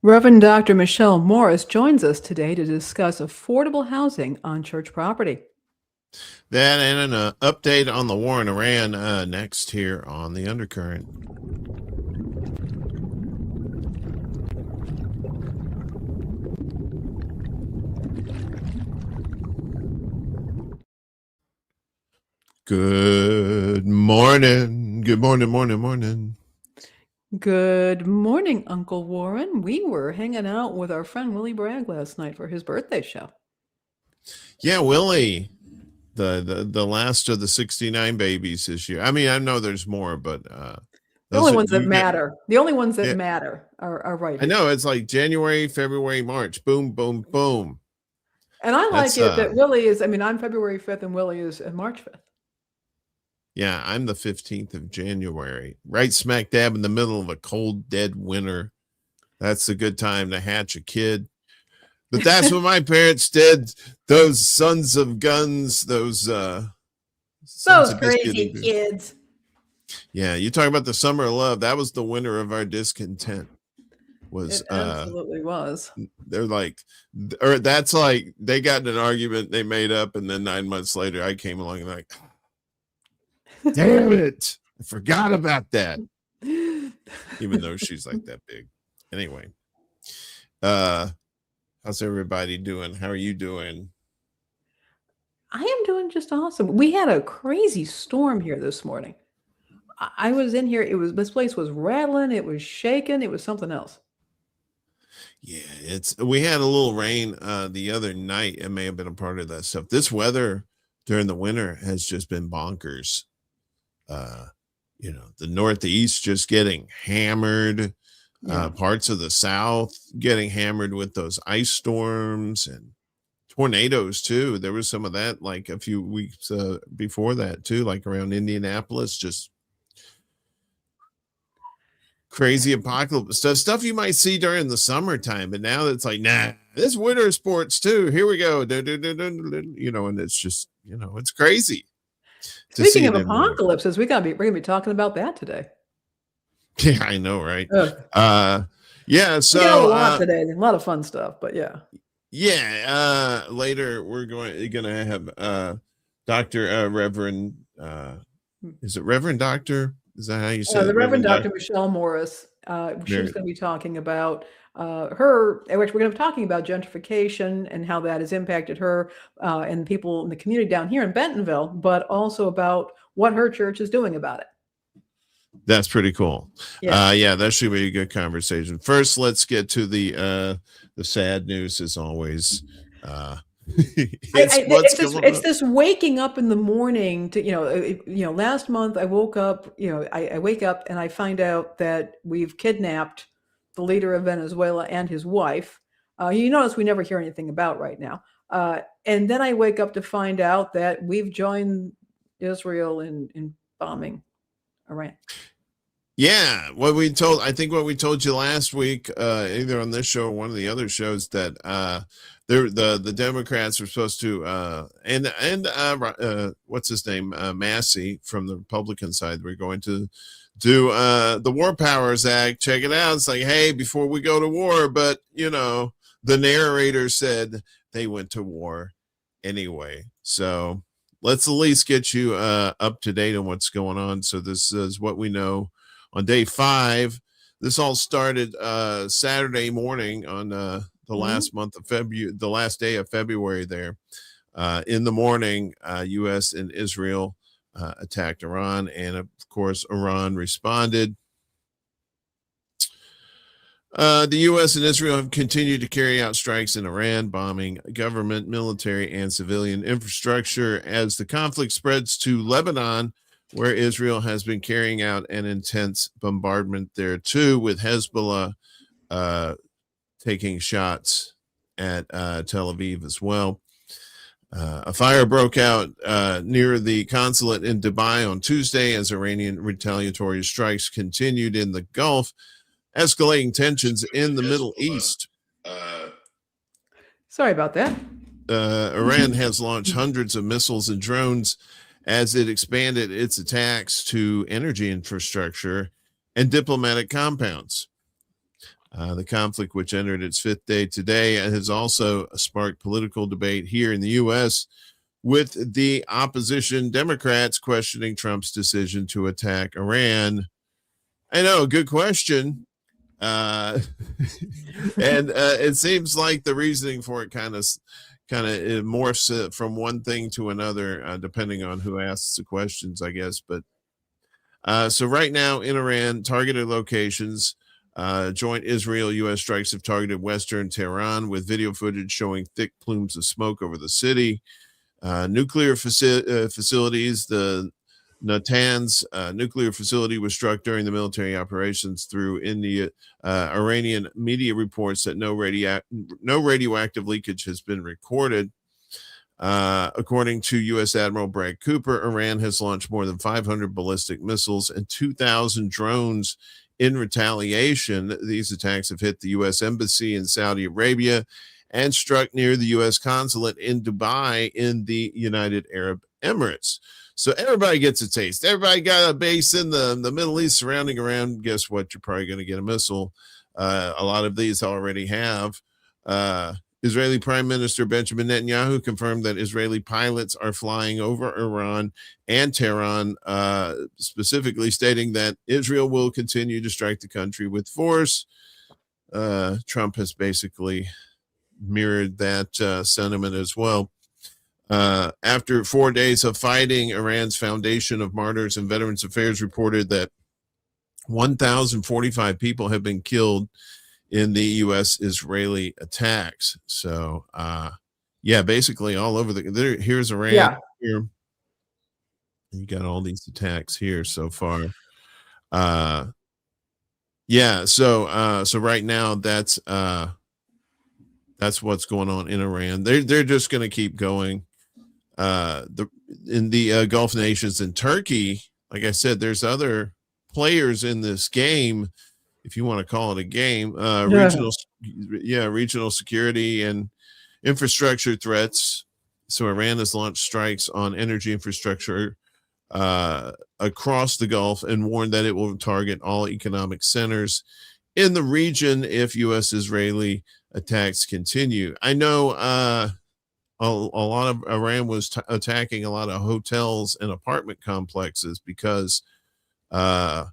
Reverend Dr. Michelle Morris joins us today to discuss affordable housing on church property. That and an update on the war in Iran next here on The Undercurrent. Good morning. Good morning, morning. Good morning, Uncle Warren. We were hanging out with our friend Willie Bragg last night for his birthday show. Yeah, Willie, the last of the 69 babies this year. I mean, I know there's more, but The those only are ones that you get. matter. The only ones that Yeah, matter are right I here. know it's like January, February, March. Boom, boom, boom. And I like That's it that Willie is, I'm February 5th and Willie is March 5th. Yeah, I'm the 15th of January, right smack dab in the middle of a cold, dead winter. That's a good time to hatch a kid. But that's what my parents did. Those sons of guns, those sons Those of crazy biscuit. kids. Yeah, you talk about the summer of love. That was the winter of our discontent. Was It absolutely was. they're like, or that's like they got in an argument, they made up, and then 9 months later, I came along and like, damn it, I forgot about that. Even though she's like that big. Anyway, how's everybody doing? How are you doing? I am doing just awesome. We had a crazy storm here this morning. I was in here. This place was rattling. It was shaking. It was something else. Yeah, we had a little rain the other night. It may have been a part of that stuff. This weather during the winter has just been bonkers. The Northeast just getting hammered. Yeah. Parts of the South getting hammered with those ice storms and tornadoes too. There was some of that like a few weeks before that too, like around Indianapolis, just crazy apocalypse stuff you might see during the summertime, but now it's like, nah, this winter sports too, here we go. And it's just, it's crazy to see Speaking it of in winter. apocalypses, we're gonna be talking about that today. Yeah, I know, right? Yeah, So we got a lot today. A lot of fun stuff, but yeah. Later we're gonna have Dr. Reverend is it Reverend Doctor? Is that how you say The it? Reverend Reverend Dr. Doctor? Michelle Morris. She's going to be talking about her. We're going to be talking about gentrification and how that has impacted her and people in the community down here in Bentonville, but also about what her church is doing about it. That's pretty cool. Yeah. That should be a good conversation. First, let's get to the sad news as always. It's this waking up in the morning to last month I woke up, I wake up and I find out that we've kidnapped the leader of Venezuela and his wife. You notice we never hear anything about right now. And then I wake up to find out that we've joined Israel in bombing Iran. Yeah, I think what we told you last week, either on this show or one of the other shows, that the Democrats were supposed to what's his name, Massey from the Republican side, we're going to do the War Powers Act. Check it out. It's like, hey, before we go to war, but the narrator said they went to war anyway. So let's at least get you up to date on what's going on. So this is what we know on day 5. This all started Saturday morning on the last month of February, the last day of February there. In the morning, U.S. and Israel attacked Iran, and of course, Iran responded. The U.S. and Israel have continued to carry out strikes in Iran, bombing government, military, and civilian infrastructure as the conflict spreads to Lebanon, where Israel has been carrying out an intense bombardment there too, with Hezbollah taking shots at Tel Aviv as well. A fire broke out near the consulate in Dubai on Tuesday as Iranian retaliatory strikes continued in the Gulf, escalating tensions in the Middle East. Sorry about that. Iran has launched hundreds of missiles and drones as it expanded its attacks to energy infrastructure and diplomatic compounds. The conflict, which entered its fifth day today, has also sparked political debate here in the U.S., with the opposition Democrats questioning Trump's decision to attack Iran. I know, good question. And it seems like the reasoning for it kind of it morphs from one thing to another, depending on who asks the questions, I guess. But so right now in Iran, targeted locations, joint Israel-U.S. strikes have targeted western Tehran, with video footage showing thick plumes of smoke over the city. Nuclear facilities, the Natanz nuclear facility was struck during the military operations. Through India, Iranian media reports that no radioactive leakage has been recorded. According to U.S. Admiral Brad Cooper, Iran has launched more than 500 ballistic missiles and 2,000 drones in retaliation. These attacks have hit the U.S. Embassy in Saudi Arabia and struck near the U.S. consulate in Dubai in the United Arab Emirates. So everybody gets a taste. Everybody got a base in the Middle East surrounding around. Guess what? You're probably going to get a missile. A lot of these already have. Israeli Prime Minister Benjamin Netanyahu confirmed that Israeli pilots are flying over Iran and Tehran, specifically stating that Israel will continue to strike the country with force. Trump has basically mirrored that sentiment as well. After 4 days of fighting, Iran's Foundation of Martyrs and Veterans Affairs reported that 1,045 people have been killed in the U.S.-Israeli attacks. So, yeah, basically all over here's Iran. Yeah. Here. You got all these attacks here so far. Yeah, so right now that's what's going on in Iran. They're just going to keep going. In the Gulf nations and Turkey, like I said, there's other players in this game, if you want to call it a game. Regional security and infrastructure threats. So Iran has launched strikes on energy infrastructure across the Gulf and warned that it will target all economic centers in the region if U.S.-Israeli attacks continue. I know a lot of Iran was attacking a lot of hotels and apartment complexes because the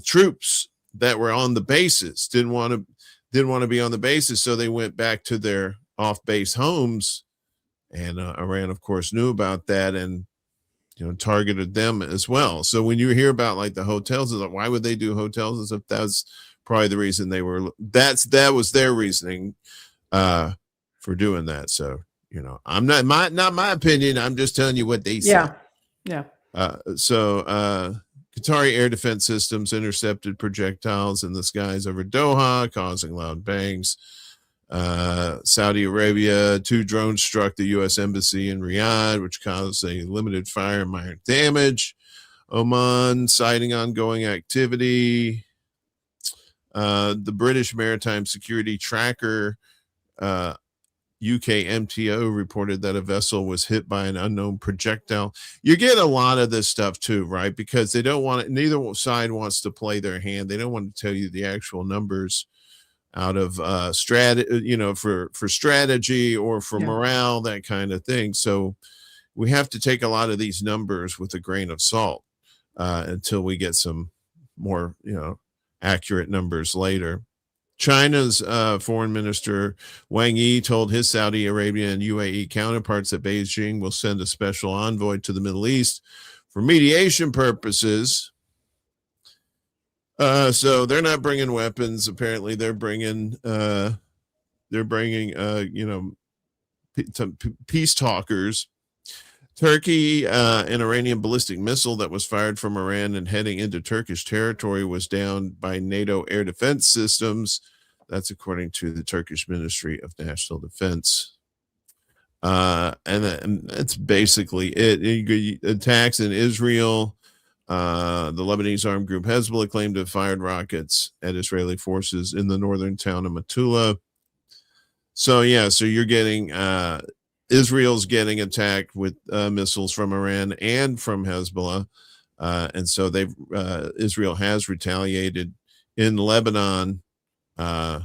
troops that were on the bases didn't want to be on the bases, so they went back to their off-base homes, and Iran, of course, knew about that and targeted them as well. So when you hear about like the hotels, like, why would they do hotels and stuff? That's probably the reason that was their reasoning for doing that. So I'm not my opinion. I'm just telling you what they said. Yeah. Qatari air defense systems intercepted projectiles in the skies over Doha, causing loud bangs. Saudi Arabia, 2 drones struck the U.S. Embassy in Riyadh, which caused a limited fire and minor damage. Oman citing ongoing activity. The British Maritime Security Tracker, UK MTO, reported that a vessel was hit by an unknown projectile. You get a lot of this stuff too, right? Because they don't want it. Neither side wants to play their hand. They don't want to tell you the actual numbers out of for strategy or for morale, that kind of thing. So we have to take a lot of these numbers with a grain of salt until we get some more, accurate numbers later. China's foreign minister Wang Yi told his Saudi Arabia and UAE counterparts that Beijing will send a special envoy to the Middle East for mediation purposes. So they're not bringing weapons. Apparently, they're bringing peace talkers. Turkey, an Iranian ballistic missile that was fired from Iran and heading into Turkish territory, was downed by NATO air defense systems. That's according to the Turkish Ministry of National Defense. And that's basically it. Attacks in Israel. The Lebanese armed group Hezbollah claimed to have fired rockets at Israeli forces in the northern town of Metula. So you're getting Israel's getting attacked with missiles from Iran and from Hezbollah, and so Israel has retaliated in Lebanon Uh,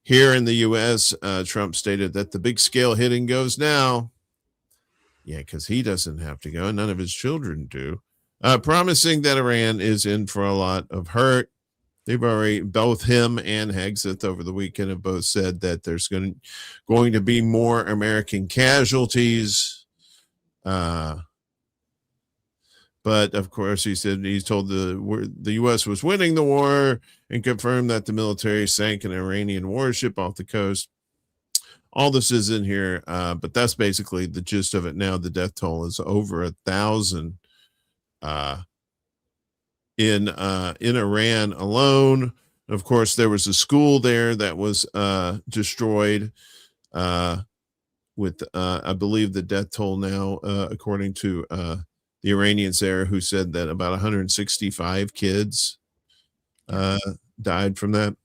Here in the U.S., Trump stated that the big scale hitting goes now. Yeah, because he doesn't have to go, and none of his children do. Promising that Iran is in for a lot of hurt. They've already, both him and Hegseth over the weekend have both said that there's going to be more American casualties. But of course, he said he's told the U.S. was winning the war and confirmed that the military sank an Iranian warship off the coast. All this is in here, but that's basically the gist of it now. The death toll is over 1,000 in Iran alone. Of course, there was a school there that was destroyed with, I believe, the death toll now, according to the Iranians there, who said that about 165 kids died from that.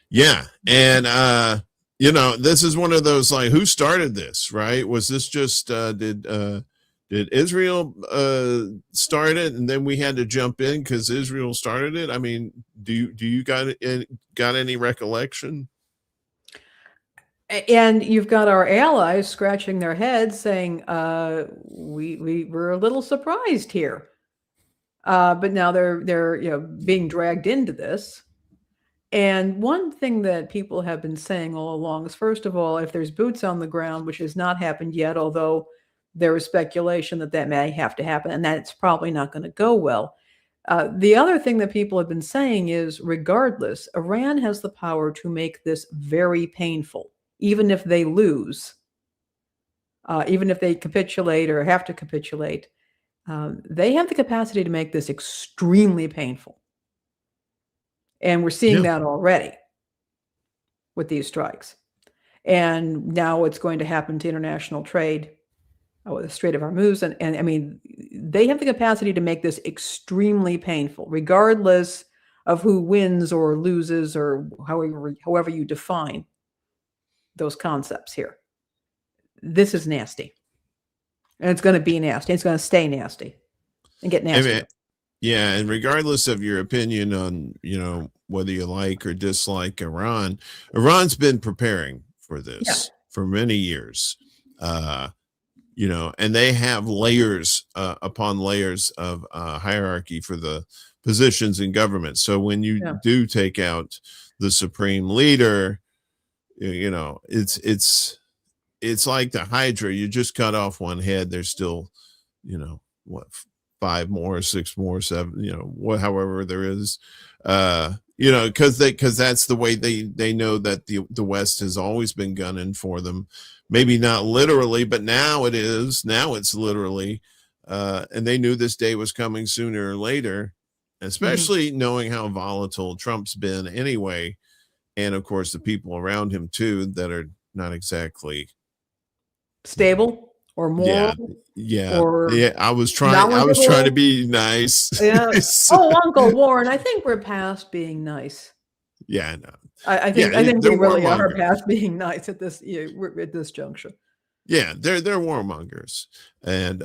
Yeah. And, this is one of those, like, who started this, right? Was this just, did Israel start it and then we had to jump in because Israel started it? I mean, do you got any recollection? And you've got our allies scratching their heads saying, we were a little surprised here. But now they're being dragged into this. And one thing that people have been saying all along is, first of all, if there's boots on the ground, which has not happened yet, although there is speculation that may have to happen, and that's probably not going to go well. The other thing that people have been saying is, regardless, Iran has the power to make this very painful. Even if they lose, even if they capitulate or have to capitulate, they have the capacity to make this extremely painful. And we're seeing that already with these strikes. And now what's going to happen to international trade with the Strait of Hormuz. And I mean, they have the capacity to make this extremely painful, regardless of who wins or loses or however you define those concepts here. This is nasty. And it's going to be nasty. It's going to stay nasty and get nasty. I mean, yeah, and regardless of your opinion on, whether you like or dislike Iran, Iran's been preparing for this for many years. And they have layers upon layers of hierarchy for the positions in government. So when you do take out the supreme leader, it's like the Hydra. You just cut off one head. There's still, 5 more, 6 more, 7, however there is, because that's the way they know that the West has always been gunning for them. Maybe not literally, but now it is. Now it's literally, and they knew this day was coming sooner or later, especially knowing how volatile Trump's been anyway. And of course, the people around him too, that are not exactly stable or moral. Yeah. I was trying to be nice. Yeah. Oh, Uncle Warren, I think we're past being nice. Yeah, I know. I think we really are past being nice at this juncture. Yeah, they're warmongers, and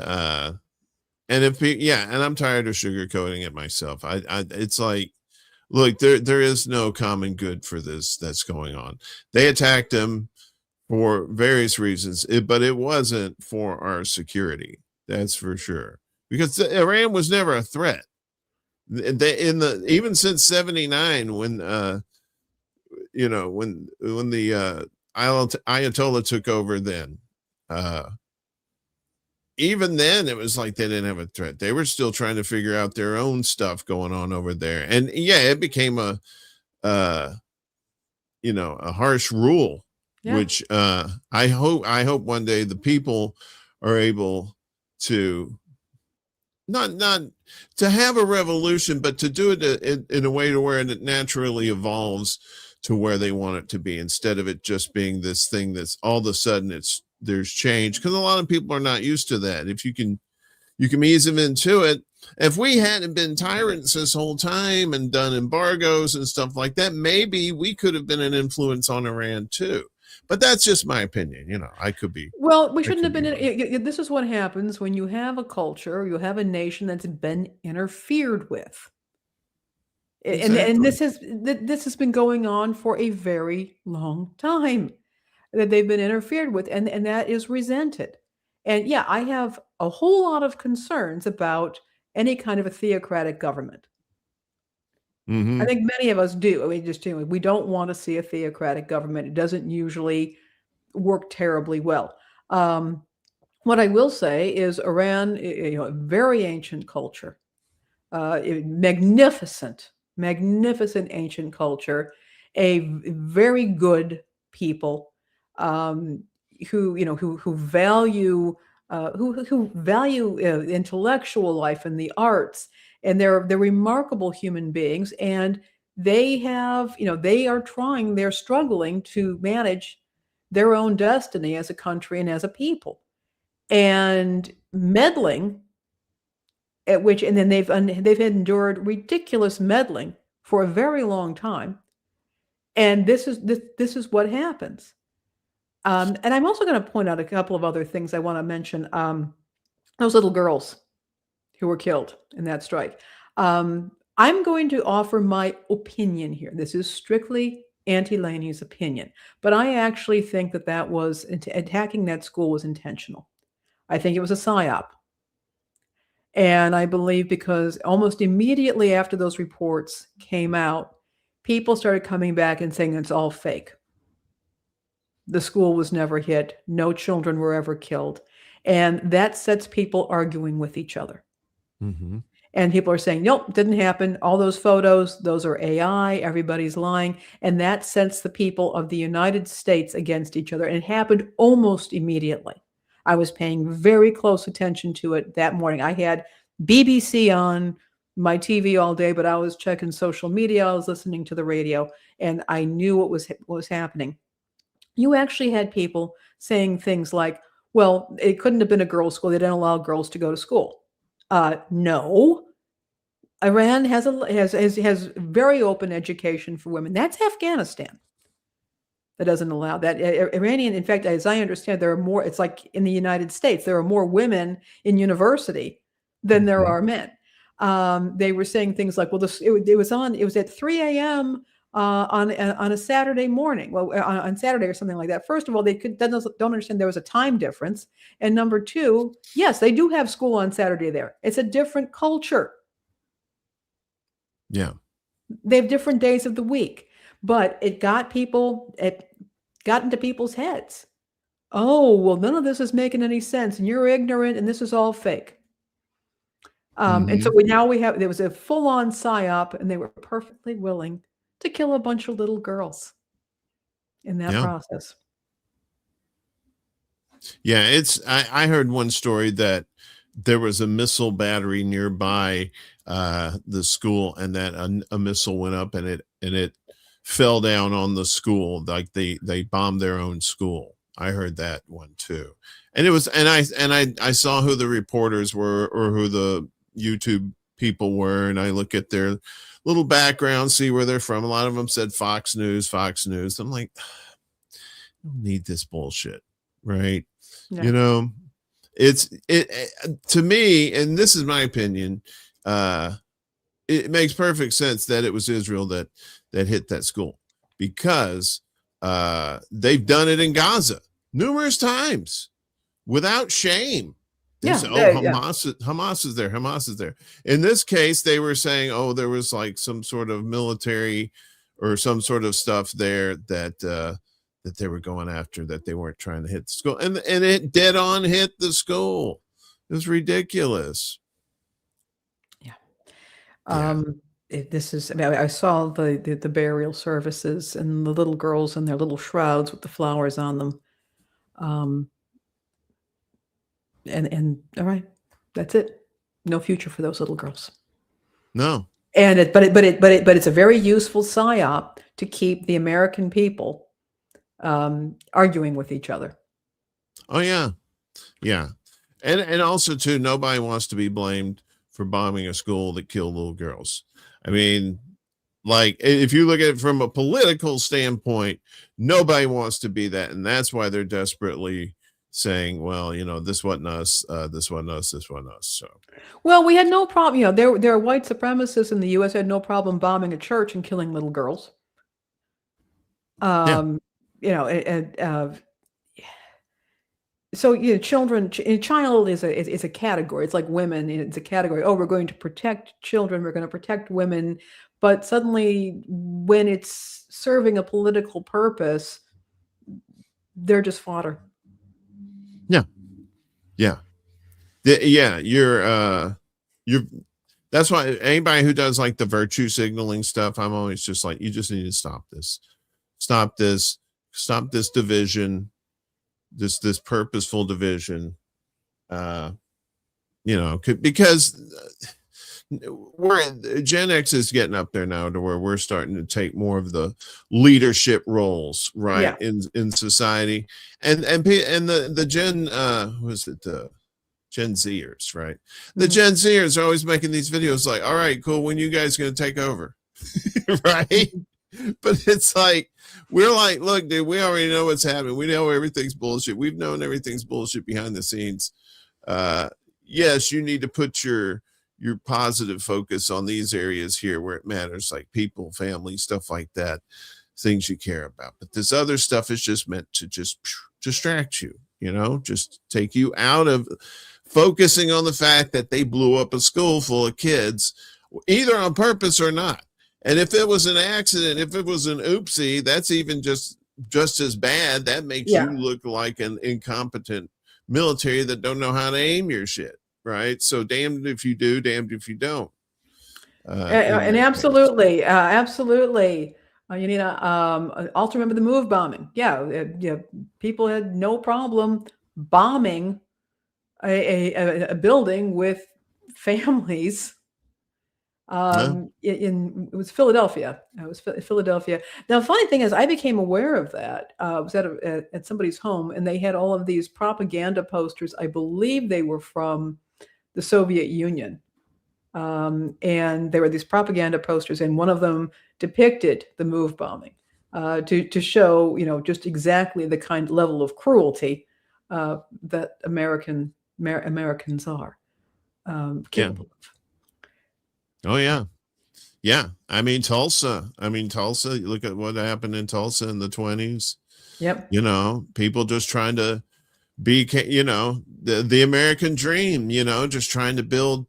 if and I'm tired of sugarcoating it myself. It's like, look, there is no common good for this that's going on. They attacked him for various reasons, but it wasn't for our security. That's for sure, because Iran was never a threat. Even since '79, when when the Ayatollah took over, then even then it was like they didn't have a threat. They were still trying to figure out their own stuff going on over there, and it became a harsh rule, which I hope one day the people are able to not to have a revolution, but to do it in a way to where it naturally evolves to where they want it to be, instead of it just being this thing that's all of a sudden there's change, because a lot of people are not used to that. If you can ease them into it. If we hadn't been tyrants this whole time and done embargoes and stuff like that, maybe we could have been an influence on Iran too. But that's just my opinion. I could be. Well, we shouldn't have been. This is what happens when you have a culture, you have a nation that's been interfered with. And Exactly. this has been going on for a very long time, that they've been interfered with, and that is resented. And yeah, I have a whole lot of concerns about any kind of a theocratic government. I Mm-hmm. think many of us do. I mean, just, we don't want to see a theocratic government. It doesn't usually work terribly well. Um, what I will say is Iran, a very ancient culture, magnificent, magnificent ancient culture, a very good people, um, who value who value intellectual life and the arts, and they're remarkable human beings, and they are trying, they're struggling to manage their own destiny as a country and as a people, and meddling at which, and then they've endured ridiculous meddling for a very long time, and this is what happens. And I'm also going to point out a couple of other things I want to mention. Those little girls who were killed in that strike. I'm going to offer my opinion here. This is strictly Auntie Laney's opinion, but I actually think that was attacking that school was intentional. I think it was a psyop. And I believe because almost immediately after those reports came out, people started coming back and saying it's all fake. The school was never hit. No children were ever killed. And that sets people arguing with each other. Mm-hmm. And people are saying, nope, didn't happen. All those photos, those are AI. Everybody's lying. And that sets the people of the United States against each other. And it happened almost immediately. I was paying very close attention to it that morning. I had BBC on my TV all day, but I was checking social media. I was listening to the radio, and I knew what was happening. You actually had people saying things like, well, it couldn't have been a girls' school. They didn't allow girls to go to school. No. Iran has very open education for women. That's Afghanistan. That doesn't allow that. Iranian, in fact, as I understand, there are more, it's like in the United States, there are more women in university than there are men. They were saying things like, well, it was at 3 a.m. On a Saturday morning, well, on Saturday or something like that. First of all, they don't understand there was a time difference. And number two, yes, they do have school on Saturday there. It's a different culture. Yeah. They have different days of the week, but it got into people's heads. Oh, well, none of this is making any sense, and you're ignorant, and this is all fake. And so there was a full-on psyop, and they were perfectly willing to kill a bunch of little girls in that process. Yeah, I heard one story that there was a missile battery nearby the school, and that a missile went up and it fell down on the school, like they bombed their own school. I heard that one too. And it was, and I saw who the reporters were, or who the YouTube people were, and I look at their little background, see where they're from. A lot of them said Fox News. I'm like, I don't need this bullshit, right? No. You know, it to me, and this is my opinion, it makes perfect sense that it was Israel that hit that school, because they've done it in Gaza numerous times without shame. They say, Hamas is there. Hamas is there. In this case, they were saying, oh, there was like some sort of military or some sort of stuff there that they were going after, that they weren't trying to hit the school, and it dead on hit the school. It was ridiculous. This is, I mean, I saw the burial services and the little girls in their little shrouds with the flowers on them. And all right, that's it. No future for those little girls. No. And but it's a very useful psyop to keep the American people arguing with each other. Oh yeah. Yeah. And also too, nobody wants to be blamed for bombing a school that killed little girls. I mean, like, if you look at it from a political standpoint, nobody wants to be that. And that's why they're desperately saying, well, this wasn't us, this wasn't us, this wasn't us. So, Well, we had no problem. There are white supremacists in the U.S. had no problem bombing a church and killing little girls. yeah, So children, child is a category. It's like women. It's a category. Oh, we're going to protect children. We're going to protect women. But suddenly, when it's serving a political purpose, they're just fodder. yeah, yeah, yeah. You're. That's why anybody who does like the virtue signaling stuff, I'm always just like, you just need to stop this, stop this division, this purposeful division. Because Gen X is getting up there now to where we're starting to take more of the leadership roles, right? Yeah. in society, and the Gen Gen Zers, right? The Gen Zers are always making these videos like, all right, cool, when you guys going to take over? Right? But it's like, we're like, look, dude, we already know what's happening. We know everything's bullshit. We've known everything's bullshit behind the scenes. Yes, you need to put your positive focus on these areas here where it matters, like people, family, stuff like that, things you care about. But this other stuff is just meant to just distract you, just take you out of focusing on the fact that they blew up a school full of kids, either on purpose or not. And if it was an accident, if it was an oopsie, that's even just as bad. That makes you look like an incompetent military that don't know how to aim your shit, right? So damned if you do, damned if you don't. And absolutely. You need to also remember the move bombing. People had no problem bombing a building with families. It was Philadelphia. Philadelphia. Now, the funny thing is, I became aware of that. I was at somebody's home, and they had all of these propaganda posters. I believe they were from the Soviet Union. And there were these propaganda posters, and one of them depicted the move bombing to show, just exactly the kind of level of cruelty that Americans are capable of. Oh, yeah. Yeah. I mean, Tulsa, look at what happened in Tulsa in the 1920s. Yep. People just trying to be, the American dream, just trying to build,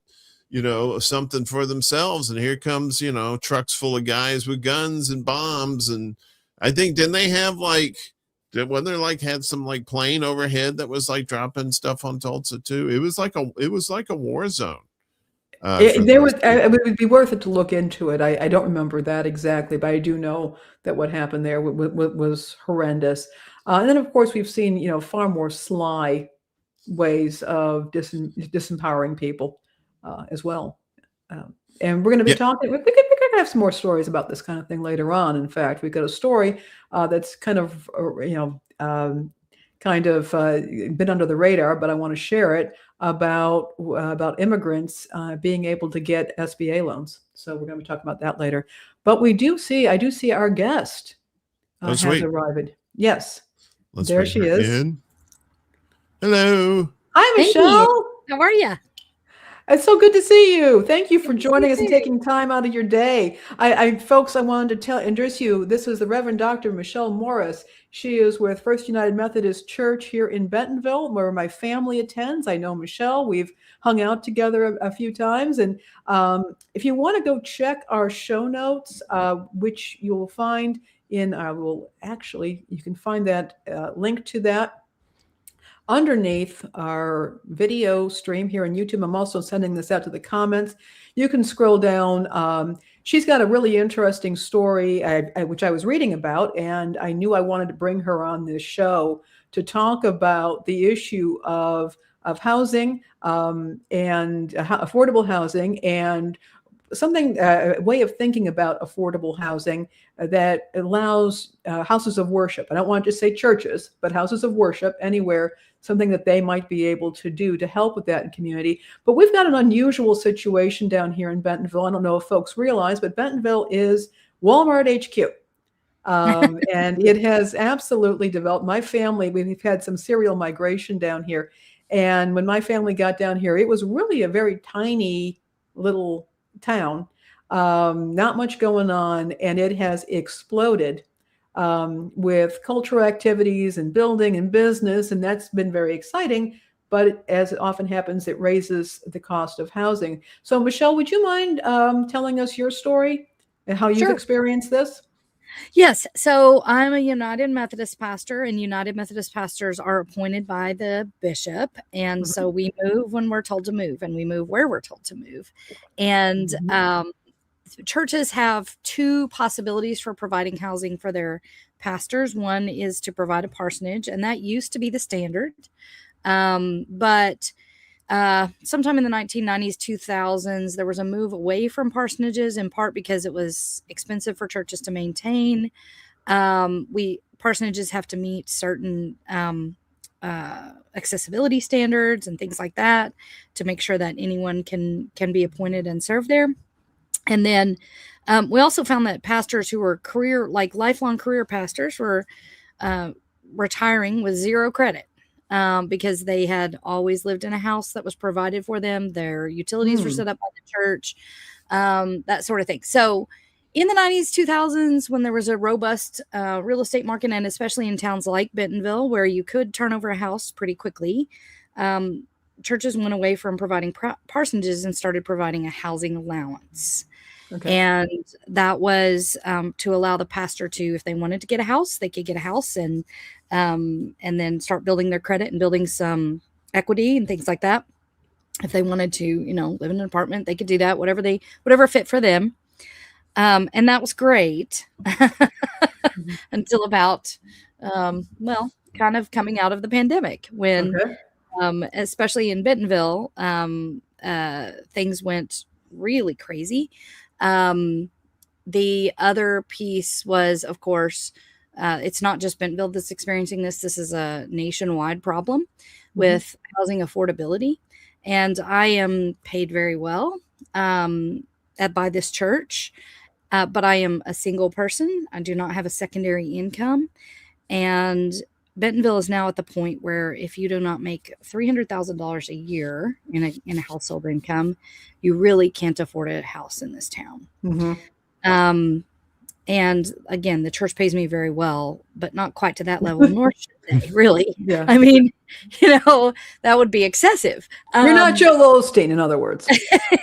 something for themselves. And here comes, trucks full of guys with guns and bombs. And I think, didn't they have had some plane overhead that was dropping stuff on Tulsa too? It was like a war zone. It would be worth it to look into it. I don't remember that exactly, but I do know that what happened there was horrendous. And then, of course, we've seen, far more sly ways of disempowering people as well. And we're going to be talking. We're going to have some more stories about this kind of thing later on. In fact, we've got a story that's kind of, been under the radar, but I want to share it about immigrants being able to get SBA loans. So we're going to be talking about that later. But I do see our guest has arrived. Yes, there she is. Hello. Hi, Michelle. How are you? It's so good to see you. Thank you for joining us and taking time out of your day. Folks, I wanted to introduce you. This is the Reverend Dr. Michelle Morris. She is with First United Methodist Church here in Bentonville, where my family attends. I know Michelle. We've hung out together a few times. And if you want to go check our show notes, which you will find you can find that link to that underneath our video stream here on YouTube. I'm also sending this out to the comments. You can scroll down. She's got a really interesting story, which I was reading about, and I knew I wanted to bring her on this show to talk about the issue of housing and affordable housing, and a way of thinking about affordable housing that allows houses of worship. I don't want to just say churches, but houses of worship anywhere, something that they might be able to do to help with that in community. But we've got an unusual situation down here in Bentonville. I don't know if folks realize, but Bentonville is Walmart HQ. And it has absolutely developed. My family, we've had some serial migration down here. And when my family got down here, it was really a very tiny little town, not much going on, and it has exploded with cultural activities and building and business, and that's been very exciting. But as it often happens, it raises the cost of housing. So, Michelle, would you mind telling us your story and how you've Sure. experienced this? Yes. So I'm a United Methodist pastor, and United Methodist pastors are appointed by the bishop. And so we move when we're told to move, and we move where we're told to move. And churches have two possibilities for providing housing for their pastors. One is to provide a parsonage, and that used to be the standard. But sometime in the 1990s, 2000s, there was a move away from parsonages, in part because it was expensive for churches to maintain. Parsonages have to meet certain accessibility standards and things like that to make sure that anyone can be appointed and serve there. And then we also found that pastors who were lifelong career pastors were retiring with zero credit. Because they had always lived in a house that was provided for them. Their utilities were set up by the church, that sort of thing. So in the 90s, 2000s, when there was a robust real estate market, and especially in towns like Bentonville, where you could turn over a house pretty quickly, churches went away from providing parsonages and started providing a housing allowance. Okay. And that was to allow the pastor to, if they wanted to get a house, they could get a house and then start building their credit and building some equity and things like that. If they wanted to, live in an apartment, they could do that, whatever fit for them. And that was great until about, kind of coming out of the pandemic when, especially in Bentonville, things went really crazy. The other piece was, of course, it's not just Bentonville that's experiencing this. This is a nationwide problem with housing affordability. And I am paid very well by this church, but I am a single person. I do not have a secondary income. And Bentonville is now at the point where if you do not make $300,000 a year in a household income, you really can't afford a house in this town. And again, the church pays me very well, but not quite to that level, nor should they, really. Yeah. I mean, that would be excessive. You're not Joe Losteen, in other words.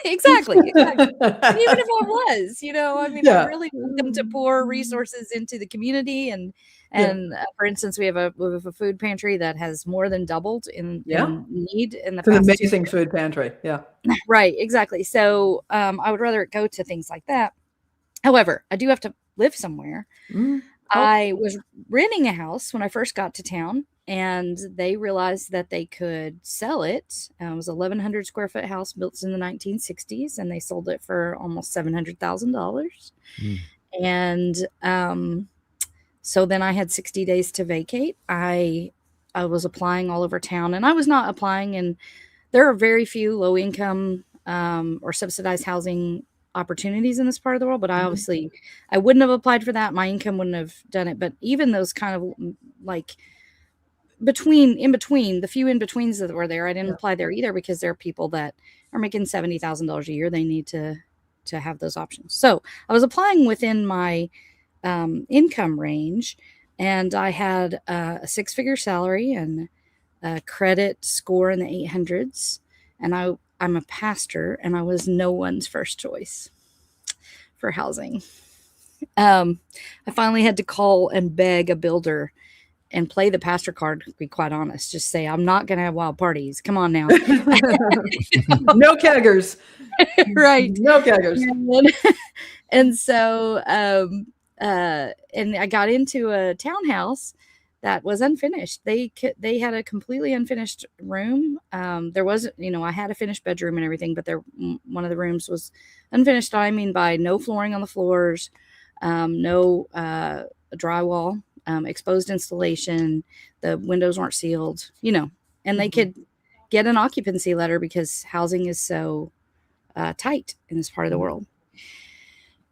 Exactly. Even if I was, I really want them to pour resources into the community. And for instance, we have a food pantry that has more than doubled in need in the past. An amazing food pantry. Yeah. Right. Exactly. So I would rather it go to things like that. However, I do have to live somewhere. I was renting a house when I first got to town, and they realized that they could sell it. It was a 1,100 square foot house built in the 1960s, and they sold it for almost $700,000. And so then I had 60 days to vacate. I was applying all over town, and I was not applying, and there are very few low income or subsidized housing opportunities in this part of the world, but I wouldn't have applied for that. My income wouldn't have done it. But even those kind of like in between, the few in betweens that were there, I didn't apply there either, because there are people that are making $70,000 a year. They need to have those options. So I was applying within my income range, and I had a 6-figure salary and a credit score in the 800s. And I'm a pastor, and I was no one's first choice for housing. I finally had to call and beg a builder and play the pastor card, to be quite honest. Just say, I'm not going to have wild parties. Come on now. No keggers. Right. No keggers. And so, and I got into a townhouse that was unfinished. They had a completely unfinished room. There wasn't, I had a finished bedroom and everything, but one of the rooms was unfinished. I mean, by no flooring on the floors, no drywall, exposed installation. The windows weren't sealed, and they could get an occupancy letter because housing is so tight in this part of the world.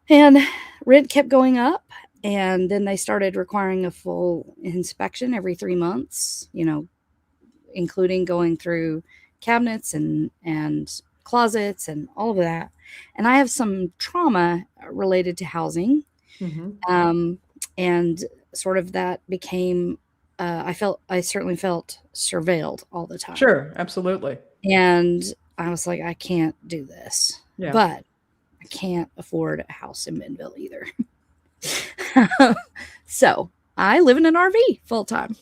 And rent kept going up. And then they started requiring a full inspection every 3 months, including going through cabinets and closets and all of that. And I have some trauma related to housing. Mm-hmm. And sort of that became, I certainly felt surveilled all the time. Sure, absolutely. And I was like, I can't do this. Yeah. But I can't afford a house in Bentonville either. So I live in an RV full time.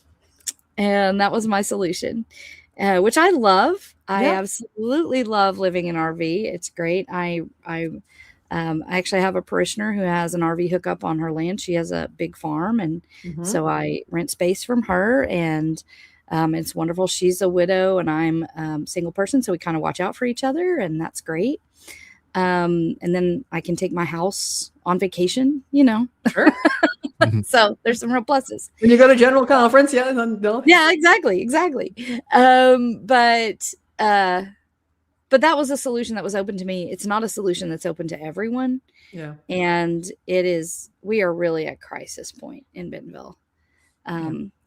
And that was my solution, which I love. I absolutely love living in RV. It's great. I actually have a parishioner who has an RV hookup on her land. She has a big farm, and so I rent space from her, and it's wonderful. She's a widow, and I'm a single person, so we kind of watch out for each other, and that's great. And then I can take my house on vacation, Sure. So there's some real pluses. When you go to general conference, yeah, then Yeah, exactly. But that was a solution that was open to me. It's not a solution that's open to everyone. Yeah. And we are really at crisis point in Bentonville.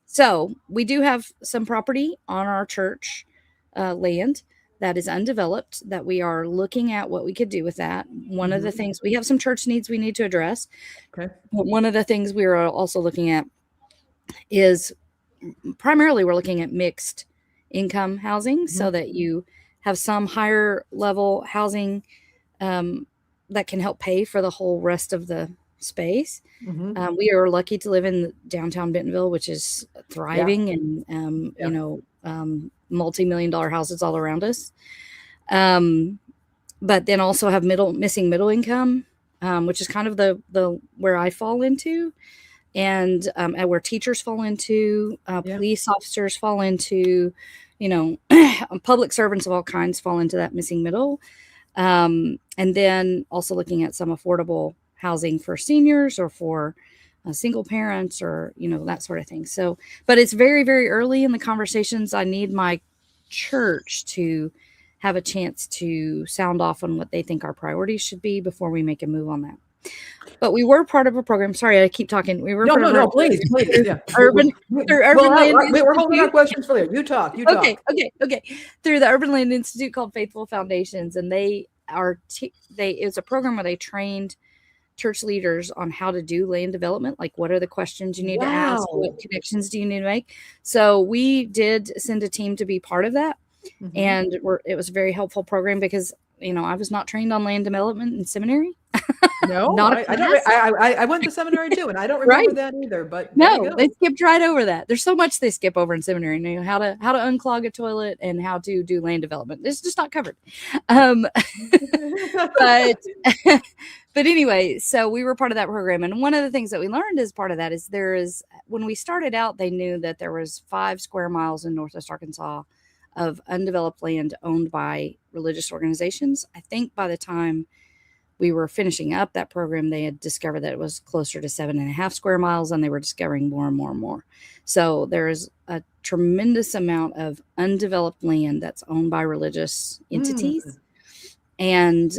So we do have some property on our church land that is undeveloped that we are looking at what we could do with that. One of the things, we have some church needs we need to address. Okay. But one of the things we are also looking at is primarily we're looking at mixed income housing so that you have some higher level housing that can help pay for the whole rest of the space. We are lucky to live in downtown Bentonville, which is thriving and, multi-million-dollar houses all around us. But then also have missing middle income, which is kind of the where I fall into, and where teachers fall into, police officers fall into, public servants of all kinds fall into that missing middle. And then also looking at some affordable housing for seniors or for single parents or, that sort of thing. So, but it's very, very early in the conversations. I need my church to have a chance to sound off on what they think our priorities should be before we make a move on that. But we were part of a program. Sorry, I keep talking. We were please. Yeah. Urban Land. We're holding our questions for you. You talk. Okay. Through the Urban Land Institute called Faithful Foundations, and it's a program where they trained church leaders on how to do land development. Like, what are the questions you need to ask? What connections do you need to make? So we did send a team to be part of that. And it was a very helpful program because, I was not trained on land development in seminary. No, I went to seminary too, and I don't remember that either. But no, they skipped right over that. There's so much they skip over in seminary. How to unclog a toilet and how to do land development. It's just not covered. But anyway, so we were part of that program, and one of the things that we learned as part of that is when we started out, they knew that there was 5 square miles in Northwest Arkansas of undeveloped land owned by religious organizations. I think by the time we were finishing up that program, they had discovered that it was closer to 7.5 square miles, and they were discovering more and more and more. So there is a tremendous amount of undeveloped land that's owned by religious entities, and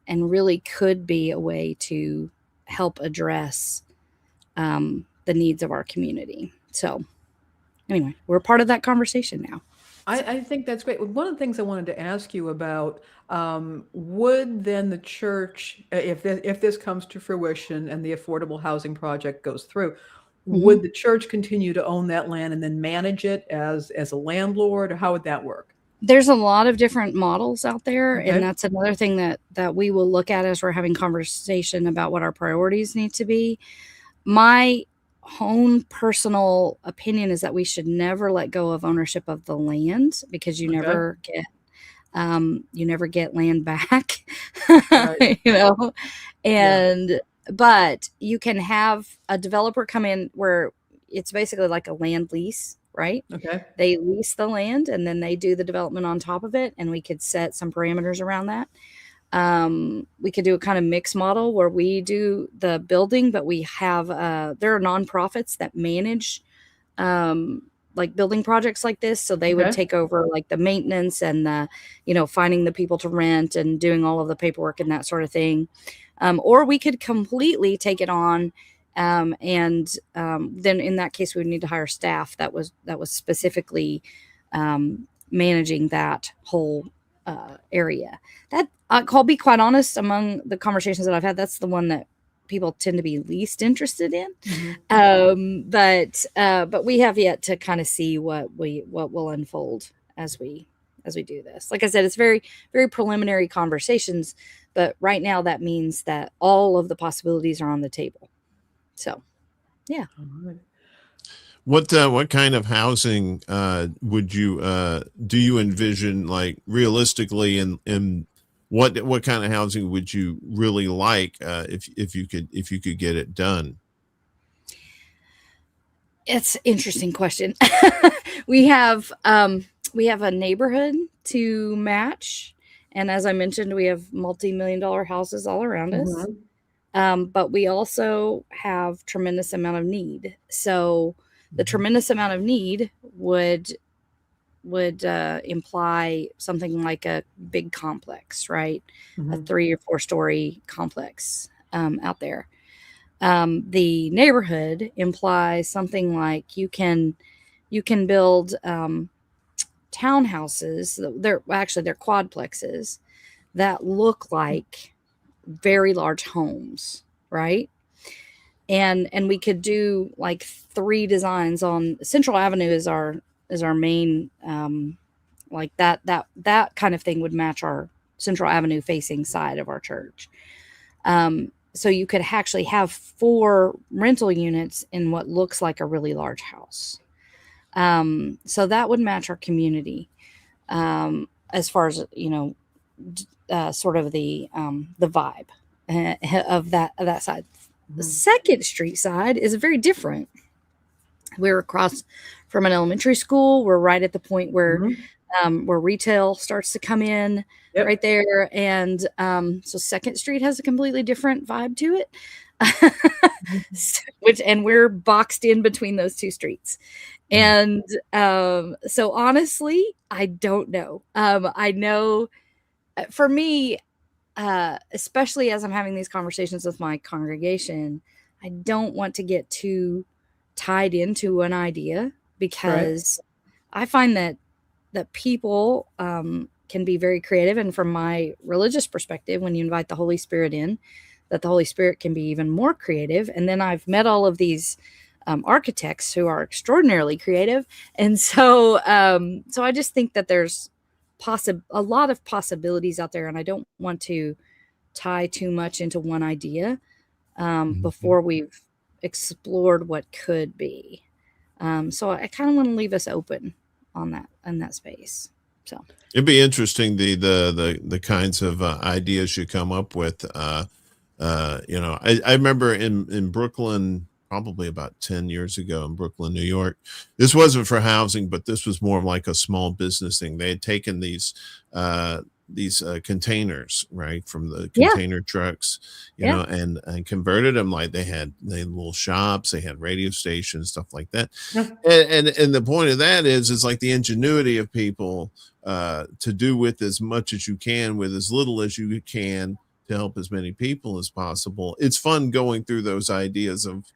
really could be a way to help address the needs of our community. So anyway, we're part of that conversation now. I think that's great. One of the things I wanted to ask you about, would then the church, if this comes to fruition and the affordable housing project goes through, would the church continue to own that land and then manage it as a landlord, or how would that work? There's a lot of different models out there, and that's another thing that we will look at as we're having conversation about what our priorities need to be. My own personal opinion is that we should never let go of ownership of the land, because you never get land back. But you can have a developer come in where it's basically like a land lease, right? Okay. They lease the land and then they do the development on top of it, and we could set some parameters around that. We could do a kind of mixed model where we do the building, but we have there are nonprofits that manage like building projects like this, so they would take over like the maintenance and the finding the people to rent and doing all of the paperwork and that sort of thing. Or we could completely take it on And then in that case, we would need to hire staff that was specifically managing that whole area. That I'll be quite honest, among the conversations that I've had, that's the one that people tend to be least interested in. But we have yet to kind of see what will unfold as we do this. Like I said, it's very, very preliminary conversations, but right now that means that all of the possibilities are on the table. So, yeah. What kind of housing would you do you envision, like, realistically, and what kind of housing would you really like if you could get it done? It's an interesting question. we have a neighborhood to match, and as I mentioned, we have multi-million-dollar houses all around us. But we also have tremendous amount of need. So the tremendous amount of need would imply something like a big complex, right? A 3 or 4 story complex out there. The neighborhood implies something like you can build townhouses. They're quadplexes that look like very large homes, right? And we could do like 3 designs on Central Avenue is our main, like that kind of thing would match our Central Avenue facing side of our church. So you could actually have 4 rental units in what looks like a really large house. So that would match our community, as far as, sort of the vibe of that side. The Second Street side is very different. We're across from an elementary school. We're right at the point where retail starts to come in right there. And so Second Street has a completely different vibe to it, and we're boxed in between those 2 streets. And so honestly, I don't know. I know for me, especially as I'm having these conversations with my congregation, I don't want to get too tied into an idea, because I find that people can be very creative. And from my religious perspective, when you invite the Holy Spirit in, that the Holy Spirit can be even more creative. And then I've met all of these architects who are extraordinarily creative. And so I just think that there's a lot of possibilities out there, and I don't want to tie too much into one idea before we've explored what could be. So I kind of want to leave us open on that, in that space. So it'd be interesting the kinds of ideas you come up with. I remember in Brooklyn, probably about 10 years ago, in Brooklyn, New York. This wasn't for housing, but this was more like a small business thing. They had taken these containers, right, from the container trucks, and converted them. Like they had little shops, they had radio stations, stuff like that. And the point of that is like the ingenuity of people to do with as much as you can with as little as you can to help as many people as possible. It's fun going through those ideas of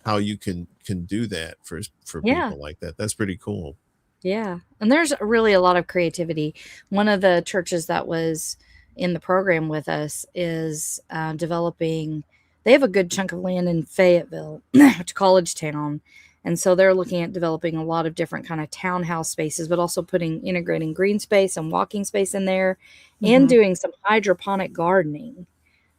how you can do that for people like that. That's pretty cool. Yeah. And there's really a lot of creativity. One of the churches that was in the program with us is developing, they have a good chunk of land in Fayetteville, College Town. And so they're looking at developing a lot of different kind of townhouse spaces, but also integrating green space and walking space in there, and doing some hydroponic gardening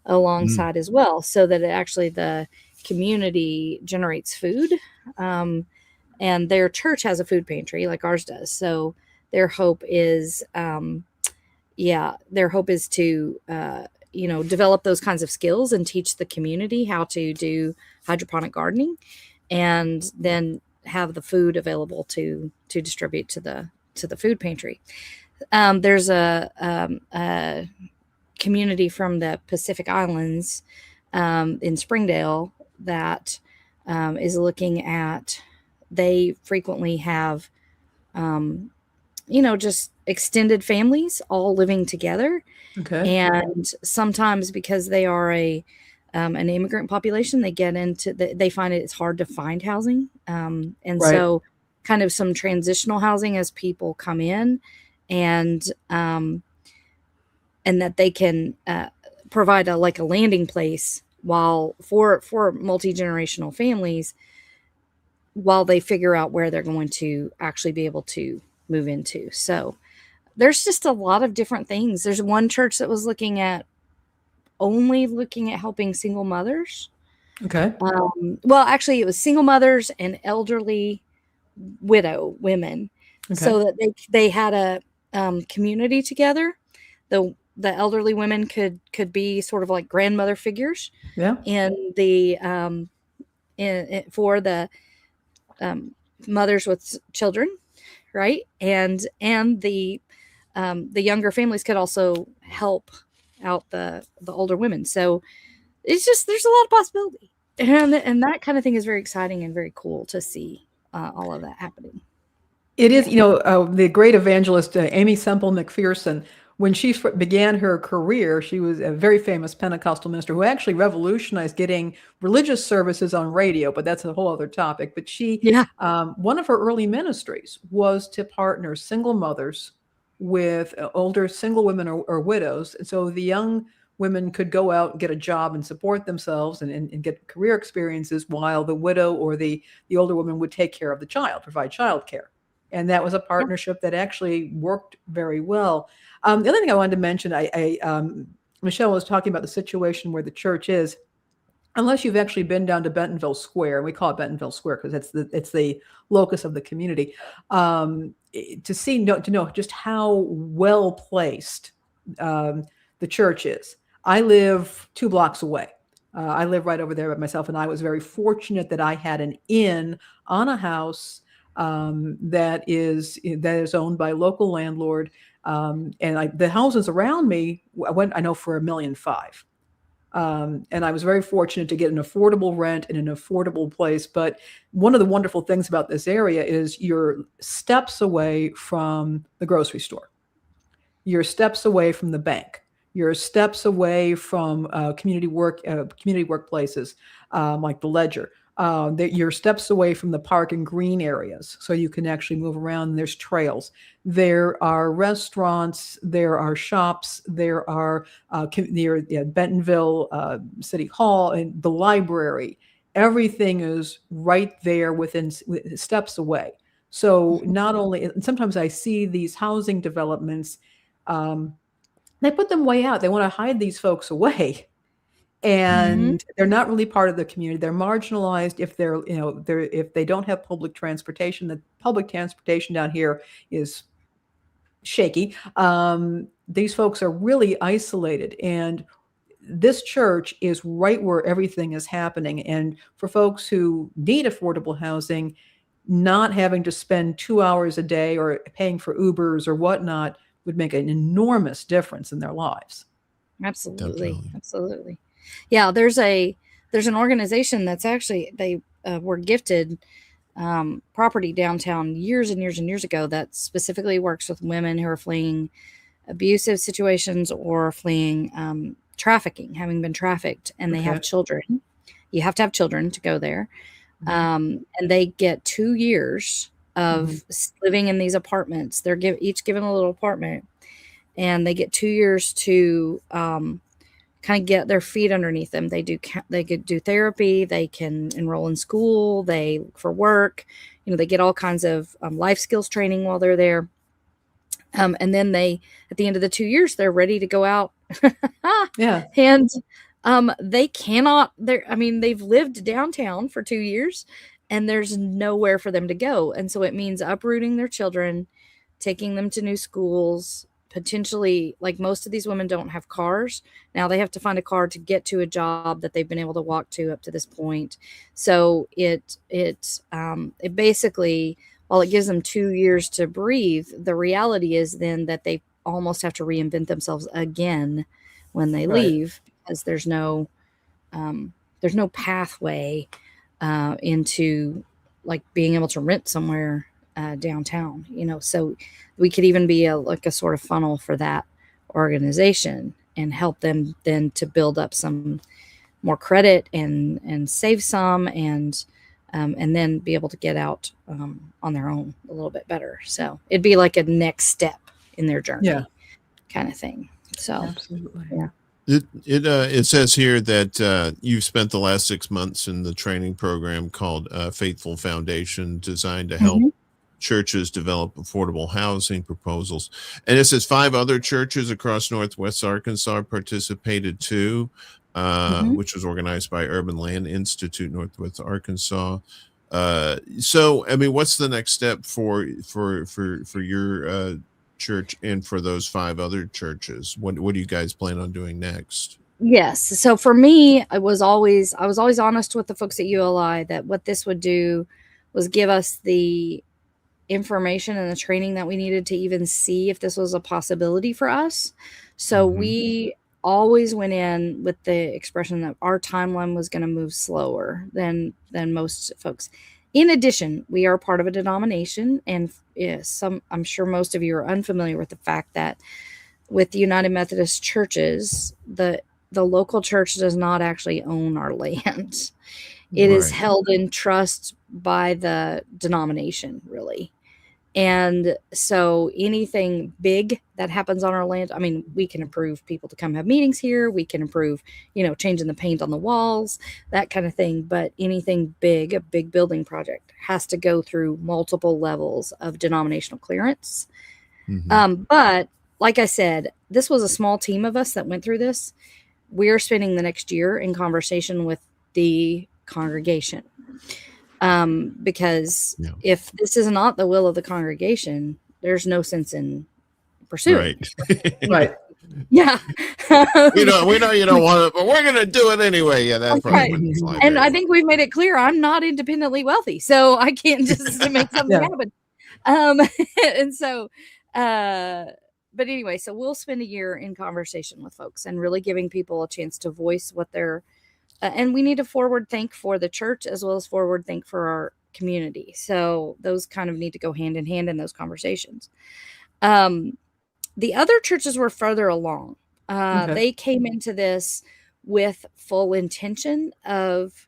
alongside as well, so that the community generates food. And their church has a food pantry like ours does. So their hope is, to, develop those kinds of skills and teach the community how to do hydroponic gardening, and then have the food available to distribute to the food pantry. There's a community from the Pacific Islands in Springdale that is looking at, they frequently have, just extended families all living together. Okay. And sometimes because they are a an immigrant population, they get into they find it's hard to find housing. And Right. so kind of some transitional housing as people come in, and that they can provide a landing place while for multi-generational families while they figure out where they're going to actually be able to move into. So there's just a lot of different things. There's one church that was only looking at helping single mothers. Okay. Well, actually, it was single mothers and elderly widow women, so that they had a community together. The elderly women could be sort of like grandmother figures. Yeah. And the for the mothers with children, right? And the younger families could also help out the older women. So it's just, there's a lot of possibility, and that kind of thing is very exciting and very cool to see all of that happening. It is, the great evangelist Amy Semple McPherson, when she began her career, she was a very famous Pentecostal minister who actually revolutionized getting religious services on radio, but that's a whole other topic. But one of her early ministries was to partner single mothers with older single women or widows. And so the young women could go out and get a job and support themselves and get career experiences, while the widow or the older woman would take care of the child, provide childcare. And that was a partnership that actually worked very well. The other thing I wanted to mention, Michelle was talking about the situation where the church is. Unless you've actually been down to Bentonville Square, we call it Bentonville Square because it's the locus of the community, to know just how well placed the church is. I live 2 blocks away. I live right over there by myself, and I was very fortunate that I had an inn on a house that is owned by a local landlord. And the houses around me, I know for $1.5 million. And I was very fortunate to get an affordable rent in an affordable place. But one of the wonderful things about this area is you're steps away from the grocery store. You're steps away from the bank. You're steps away from community workplaces like the Ledger. You're steps away from the park and green areas, so you can actually move around. And there's trails. There are restaurants. There are shops. There are near Bentonville City Hall and the library. Everything is right there within steps away. So not only, and sometimes I see these housing developments, they put them way out. They want to hide these folks away. And they're not really part of the community. They're marginalized if if they don't have public transportation. The public transportation down here is shaky. These folks are really isolated, and this church is right where everything is happening. And for folks who need affordable housing, not having to spend 2 hours a day or paying for Ubers or whatnot would make an enormous difference in their lives. Absolutely. Yeah, there's an organization that's actually, they were gifted property downtown years and years and years ago that specifically works with women who are fleeing abusive situations or fleeing trafficking, having been trafficked, and they have children. You have to have children to go there. And they get 2 years of living in these apartments. They're each given a little apartment, and they get 2 years to kind of get their feet underneath them. They could do therapy. They can enroll in school. For work, they get all kinds of life skills training while they're there. And then at the end of the 2 years, they're ready to go out. Yeah. And they cannot, they've lived downtown for 2 years and there's nowhere for them to go. And so it means uprooting their children, taking them to new schools, potentially, like most of these women don't have cars. Now they have to find a car to get to a job that they've been able to walk to up to this point. So it basically, while it gives them 2 years to breathe, the reality is then that they almost have to reinvent themselves again when they leave, because there's no pathway into like being able to rent somewhere downtown, so we could even be a sort of funnel for that organization and help them then to build up some more credit and save some and then be able to get out on their own a little bit better. So it'd be like a next step in their journey, kind of thing. So absolutely, yeah. It says here that you've spent the last 6 months in the training program called Faithful Foundation, designed to help churches develop affordable housing proposals. And it says 5 other churches across Northwest Arkansas participated too, which was organized by Urban Land Institute, Northwest Arkansas. So, I mean, what's the next step for your church and for those 5 other churches? What do you guys plan on doing next? Yes. So for me, I was always honest with the folks at ULI that what this would do was give us the information and the training that we needed to even see if this was a possibility for us. So we always went in with the expression that our timeline was going to move slower than most folks. In addition, we are part of a denomination, and I'm sure most of you are unfamiliar with the fact that with the United Methodist churches, the local church does not actually own our land. It is held in trust by the denomination, really. And so anything big that happens on our land, I mean, we can approve people to come have meetings here. We can approve, changing the paint on the walls, that kind of thing. But anything big, a big building project, has to go through multiple levels of denominational clearance. But like I said, this was a small team of us that went through this. We're spending the next year in conversation with the congregation. Because if this is not the will of the congregation, there's no sense in pursuing. Right. Yeah. we know you don't want it, but we're going to do it anyway. Yeah, that's right. And I think we've made it clear I'm not independently wealthy, so I can't just make something happen. And so, but anyway, so we'll spend a year in conversation with folks and really giving people a chance to voice what they're and we need to forward think for the church as well as forward think for our community. So those kind of need to go hand in hand in those conversations. The other churches were further along. They came into this with full intention of,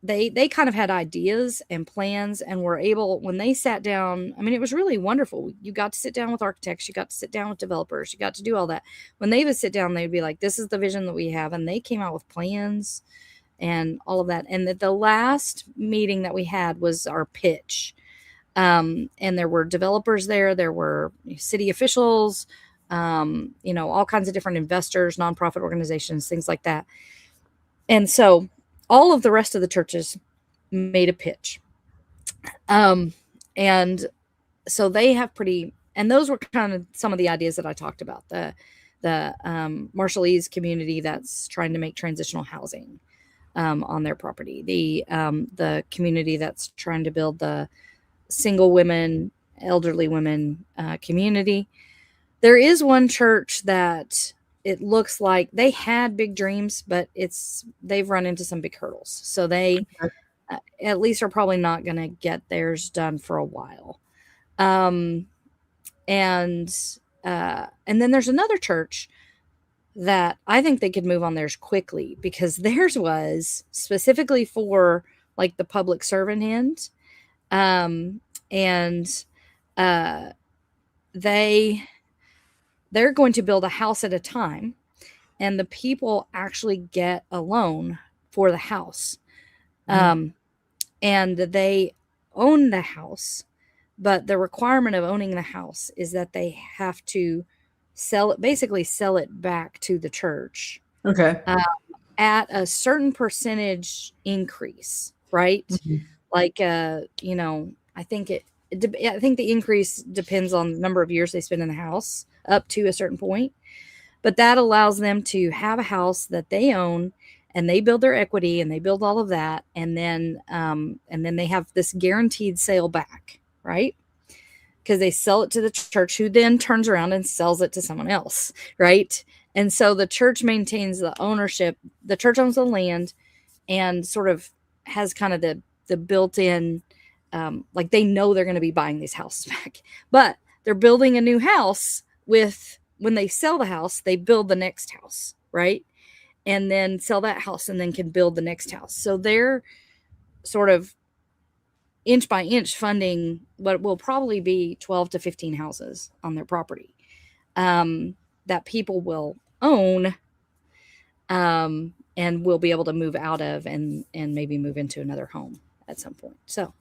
they kind of had ideas and plans and were able, when they sat down, I mean, it was really wonderful. You got to sit down with architects, you got to sit down with developers, you got to do all that. When they would sit down, they'd be like, this is the vision that we have. And they came out with plans and all of that. And the last meeting that we had was our pitch. And there were developers there were city officials, all kinds of different investors, nonprofit organizations, things like that. And so all of the rest of the churches made a pitch. And so they have and those were kind of some of the ideas that I talked about. The Marshallese community that's trying to make transitional housing on their property. The community that's trying to build the single women, elderly women community. There is one church that it looks like they had big dreams, but they've run into some big hurdles. So they at least are probably not going to get theirs done for a while. And then there's another church that I think they could move on theirs quickly because theirs was specifically for like the public servant end. They're going to build a house at a time, and the people actually get a loan for the house. And they own the house, but the requirement of owning the house is that they have to sell it back to the church. Okay. At a certain percentage increase, right? Like, I think I think the increase depends on the number of years they spend in the house up to a certain point, but that allows them to have a house that they own and they build their equity and they build all of that. And then they have this guaranteed sale back, right? Because they sell it to the church, who then turns around and sells it to someone else, right? And so the church maintains the ownership. The church owns the land and sort of has kind of the built-in, like they know they're going to be buying these houses back, but they're building a new house when they sell the house, they build the next house, right? and then sell that house and then can build the next house. So they're sort of inch by inch funding what will probably be 12 to 15 houses on their property that people will own and will be able to move out of and maybe move into another home at some point. So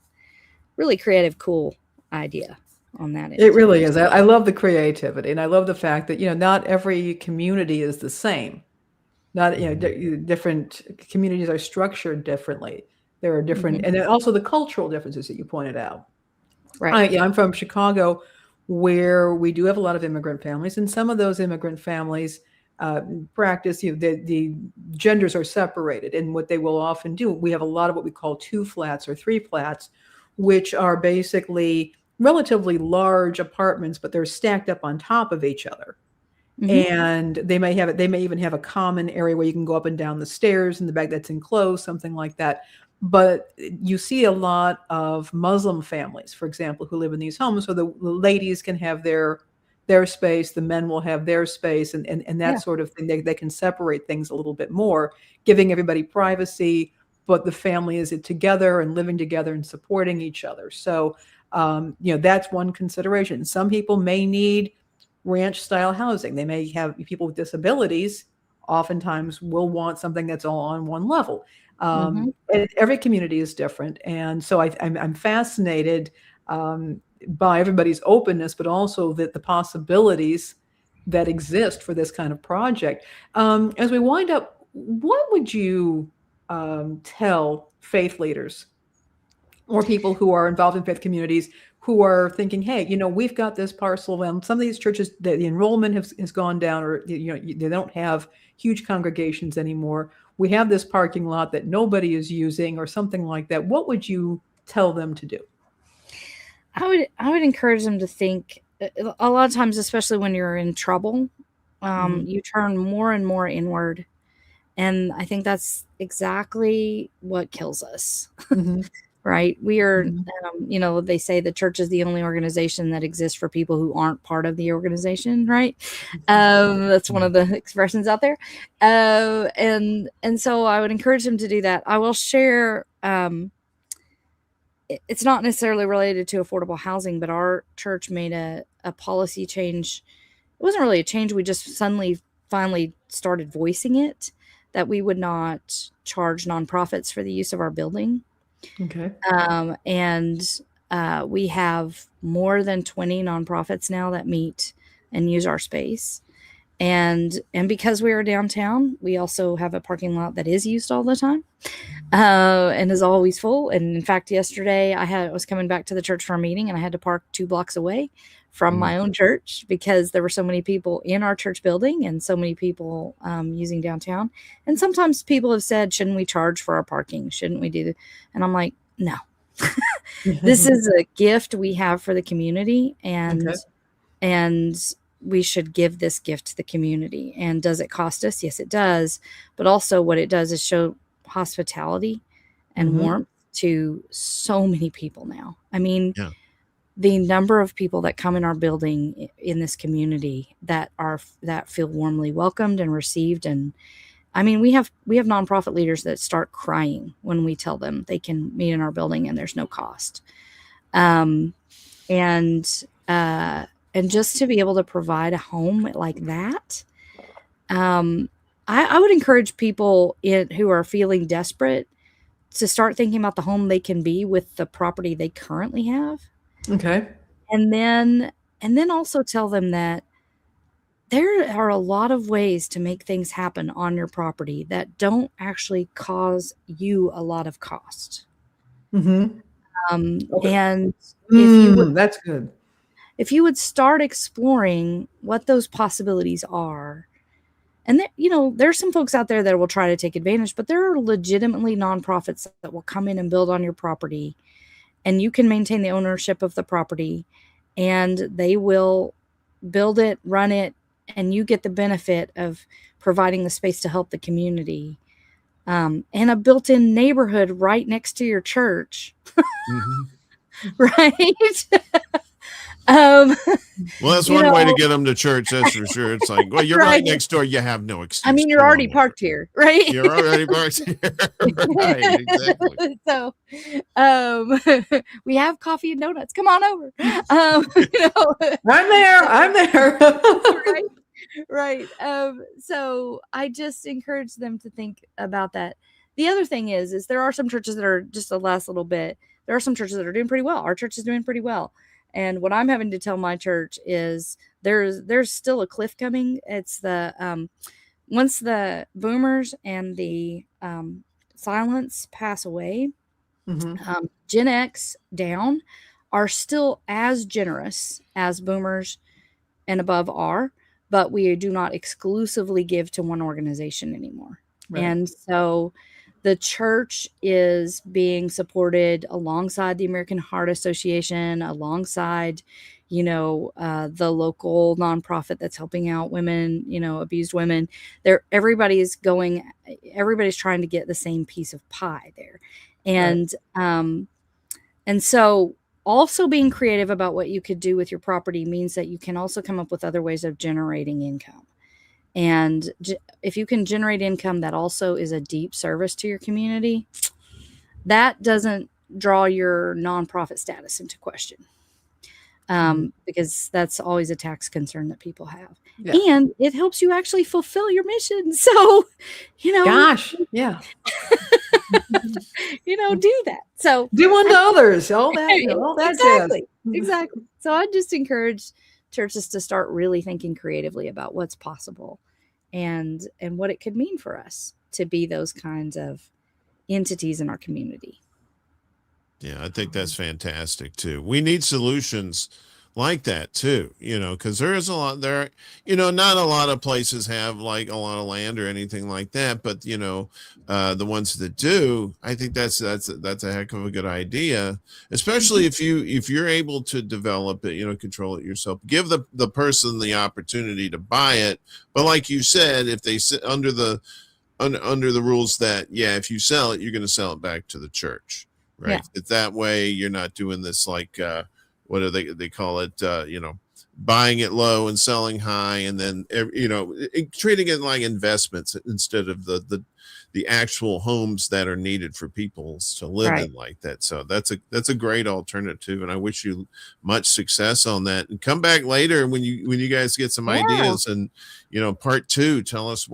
really creative, cool idea on that end. It really is. I love the creativity, and I love the fact that, not every community is the same. Not, different communities are structured differently. There are different, and then also the cultural differences that you pointed out. Right. I'm from Chicago, where we do have a lot of immigrant families, and some of those immigrant families practice, the genders are separated, and what they will often do, we have a lot of what we call 2 flats or 3 flats, which are basically relatively large apartments, but they're stacked up on top of each other. And they may even have a common area where you can go up and down the stairs in the back that's enclosed, something like that. But you see a lot of Muslim families, for example, who live in these homes, so the ladies can have their space, the men will have their space, and that sort of thing. They can separate things a little bit more, giving everybody privacy, but the family is together and living together and supporting each other. So, that's one consideration. Some people may need ranch style housing. They may have people with disabilities, oftentimes will want something that's all on one level. And every community is different. And so I'm fascinated by everybody's openness, but also the possibilities that exist for this kind of project. As we wind up, what would you tell faith leaders or people who are involved in faith communities who are thinking, hey, we've got this parcel of land. Some of these churches, the enrollment has gone down, or they don't have huge congregations anymore. We have this parking lot that nobody is using, or something like that. What would you tell them to do? I would encourage them to think. A lot of times, especially when you're in trouble, you turn more and more inward, and I think that's exactly what kills us. Right? We are, they say the church is the only organization that exists for people who aren't part of the organization, right? That's one of the expressions out there. And so I would encourage them to do that. I will share, it's not necessarily related to affordable housing, but our church made a policy change. It wasn't really a change. We just finally started voicing it, that we would not charge nonprofits for the use of our building. Okay. And we have more than 20 nonprofits now that meet and use our space. And because we are downtown, we also have a parking lot that is used all the time, and is always full. And in fact, yesterday I was coming back to the church for a meeting, and I had to park 2 blocks away from my own church because there were so many people in our church building and so many people using downtown. And sometimes people have said, shouldn't we charge for our parking? Shouldn't we do that? And I'm like, no. This is a gift we have for the community, and we should give this gift to the community. And does it cost us? Yes, it does. But also what it does is show hospitality and warmth to so many people now. I mean, the number of people that come in our building in this community that feel warmly welcomed and received. And I mean, we have nonprofit leaders that start crying when we tell them they can meet in our building and there's no cost. And just to be able to provide a home like that, I would encourage people who are feeling desperate to start thinking about the home they can be with the property they currently have. Okay. And then also tell them that there are a lot of ways to make things happen on your property that don't actually cause you a lot of cost. Okay. And that's good. If you would start exploring what those possibilities are, and there's some folks out there that will try to take advantage, but there are legitimately nonprofits that will come in and build on your property, and you can maintain the ownership of the property, and they will build it, run it, and you get the benefit of providing the space to help the community, and a built-in neighborhood right next to your church. Right? Well, that's you one way to know, get them to church. That's for sure. It's like, well, you're right right. next door. You have no excuse. I mean, you're Come already on. parked here, right? You're already parked here. Right. Exactly. So, we have coffee and donuts. Come on over. You know, I'm there. right, right. So I just encourage them to think about that. The other thing is there are some churches that are just the last little bit. There are some churches that are doing pretty well. Our church is doing pretty well. And what I'm having to tell my church is there's still a cliff coming. It's the once the boomers and the silence pass away, Gen X down are still as generous as boomers and above are, but we do not exclusively give to one organization anymore. Right. And so the church is being supported alongside the American Heart Association, alongside, the local nonprofit that's helping out women, abused women. Everybody's trying to get the same piece of pie there. And, right. And so also being creative about what you could do with your property means that you can also come up with other ways of generating income. And if you can generate income that also is a deep service to your community, that doesn't draw your nonprofit status into question. Because that's always a tax concern that people have. Yeah. And it helps you actually fulfill your mission. So, gosh, yeah. Do that. So do unto others. All that, all that exactly. Exactly. So I just encourage churches to start really thinking creatively about what's possible and what it could mean for us to be those kinds of entities in our community. Yeah, I think that's fantastic too. We need solutions like that too, because there is a lot there, not a lot of places have like a lot of land or anything like that, but the ones that do, I think that's a heck of a good idea, especially if you're able to develop it, control it yourself, give the person the opportunity to buy it. But like you said, if they sit under the rules that, if you sell it, you're going to sell it back to the church. Right. Yeah. It's that way you're not doing this like, what do they call it? Buying it low and selling high, and then, treating it like investments instead of the actual homes that are needed for people to live in like that. So that's a great alternative. And I wish you much success on that, and come back later when you guys get some ideas and, part 2, tell us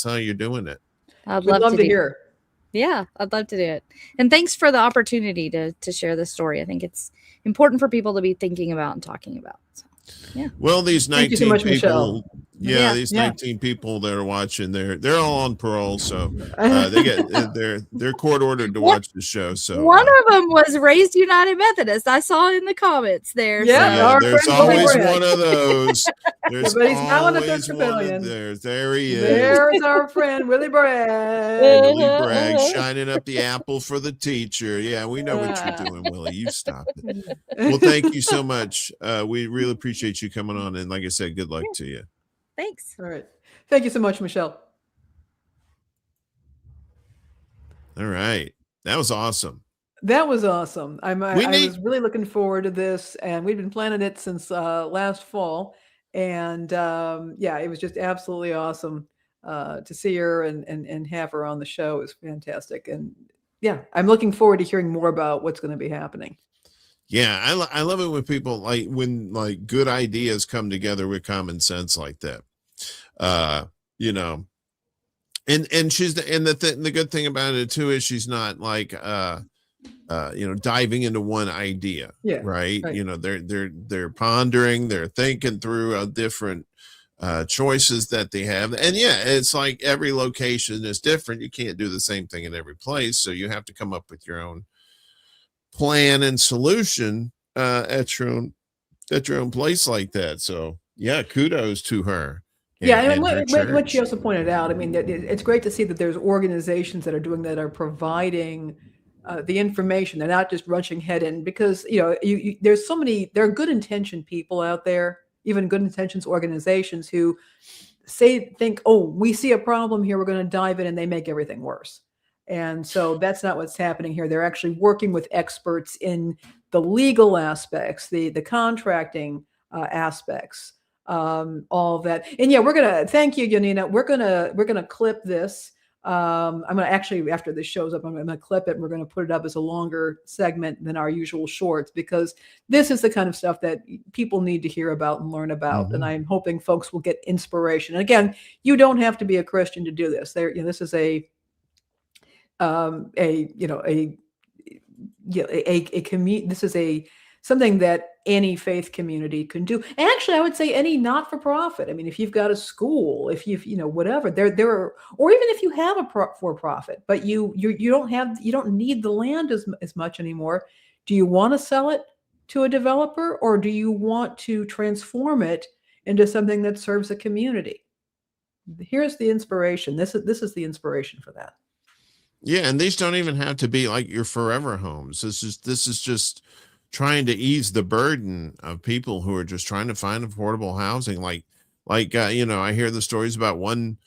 how you're doing it. I'd love to hear. Yeah, I'd love to do it. And thanks for the opportunity to share this story. I think it's important for people to be thinking about and talking about. So, yeah. Well, these 19 so much, people, Michelle. These 19 people that are watching, they're all on parole, so they get they're court ordered to watch the show. So one of them was raised United Methodist. I saw it in the comments there. Yeah, so. There's always one of those. There's but he's not always one of theirs. There he is. There's our friend Willie Bragg. Willie Bragg shining up the apple for the teacher. Yeah, we know what you're doing, Willie. You stop it. Well, thank you so much. We really appreciate you coming on, and like I said, good luck to you. Thanks. All right. Thank you so much, Michelle. All right. That was awesome. That was awesome. I was really looking forward to this, and we've been planning it since last fall. And it was just absolutely awesome to see her and have her on the show. It was fantastic. And I'm looking forward to hearing more about what's going to be happening. Yeah, I love it when people when good ideas come together with common sense like that. And she's the good thing about it too is she's not diving into one idea. Yeah, right. They're pondering, they're thinking through different choices that they have. And it's like every location is different. You can't do the same thing in every place, so you have to come up with your own plan and solution at your own place like that. So kudos to her. And what she also pointed out, I mean, it's great to see that there's organizations that are doing that, are providing the information. They're not just rushing head in, because there's so many, there are good intentioned people out there, even good intentions organizations who think, oh, we see a problem here, we're going to dive in, and they make everything worse. And so that's not what's happening here. They're actually working with experts in the legal aspects, the contracting aspects, all of that. And yeah, we're gonna thank you, Yanina. We're gonna clip this. I'm gonna actually, after this shows up, I'm gonna clip it. And we're gonna put it up as a longer segment than our usual shorts, because this is the kind of stuff that people need to hear about and learn about. Mm-hmm. And I'm hoping folks will get inspiration. And again, you don't have to be a Christian to do this. This is a this is something that any faith community can do. And actually, I would say any not-for-profit. I mean, if you've got a school, if you've, whatever, there are, or even if you have a for-profit, but you don't need the land as much anymore. Do you want to sell it to a developer, or do you want to transform it into something that serves a community? Here's the inspiration. This is the inspiration for that. Yeah, and these don't even have to be like your forever homes. This is just trying to ease the burden of people who are just trying to find affordable housing. Like I hear the stories about one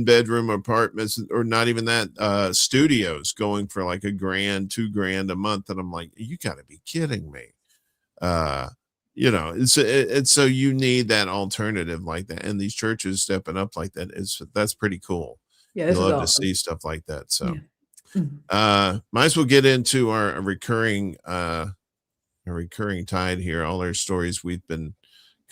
bedroom apartments, or not even that, studios going for like $1,000, $2,000 a month, and I'm like, you got to be kidding me. It's so you need that alternative like that, and these churches stepping up like that's pretty cool. Yeah, you love awesome to see stuff like that. So yeah. Might as well get into our recurring tide here. All our stories we've been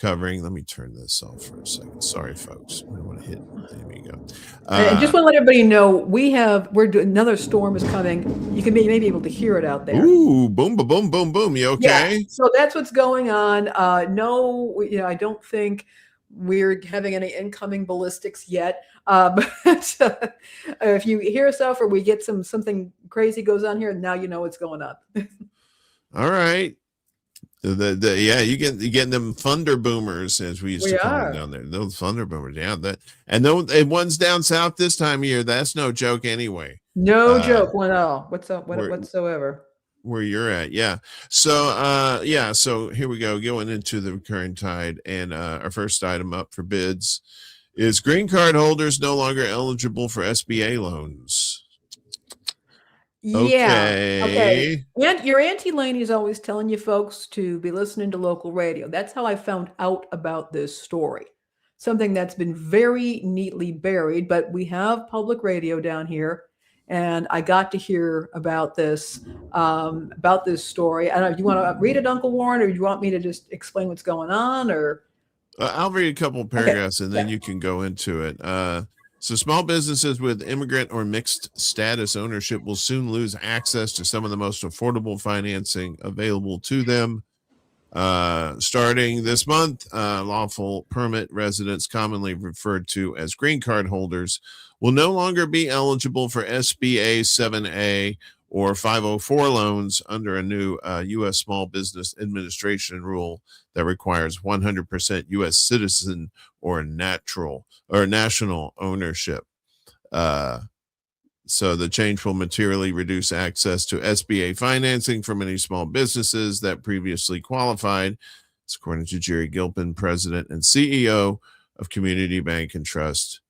covering. Let me turn this off for a second. Sorry, folks. I don't want to hit. There we go. I just want to let everybody know we're doing, another storm is coming. You can maybe be able to hear it out there. Ooh, boom, boom, boom, boom, boom. You okay? Yeah, so that's what's going on. No, I don't think we're having any incoming ballistics yet. But if you hear stuff or we get something crazy goes on here, now you know what's going on. All right. You getting them thunder boomers, as we used to call them down there. Those thunder boomers, yeah. And one's down south this time of year. That's no joke anyway. No joke, whatsoever. Where you're at, yeah. So so here we go, going into the recurring tide, and our first item up for bids is green card holders no longer eligible for SBA loans. Yeah. Okay. And your Auntie Laney is always telling you folks to be listening to local radio. That's how I found out about this story. Something that's been very neatly buried, but we have public radio down here, and I got to hear about this story. I don't know if you want to read it, Uncle Warren, or do you want me to just explain what's going on, or? I'll read a couple of paragraphs, and then you can go into it. So small businesses with immigrant or mixed status ownership will soon lose access to some of the most affordable financing available to them. Starting this month, lawful permit residents, commonly referred to as green card holders, will no longer be eligible for SBA 7A or 504 loans under a new U.S. Small Business Administration rule that requires 100% U.S. citizen or national ownership. So the change will materially reduce access to SBA financing for many small businesses that previously qualified. It's according to Jerry Gilpin, president and CEO of Community Bank and Trust.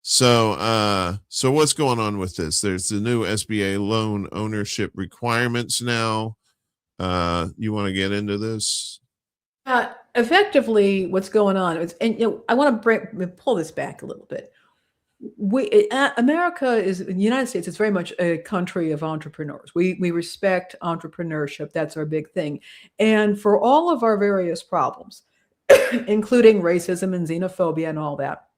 So what's going on with this? There's the new SBA loan ownership requirements now. You want to get into this? Effectively, what's going on is, and I want to pull this back a little bit. America is, in the United States, it's very much a country of entrepreneurs. We respect entrepreneurship. That's our big thing. And for all of our various problems, including racism and xenophobia and all that,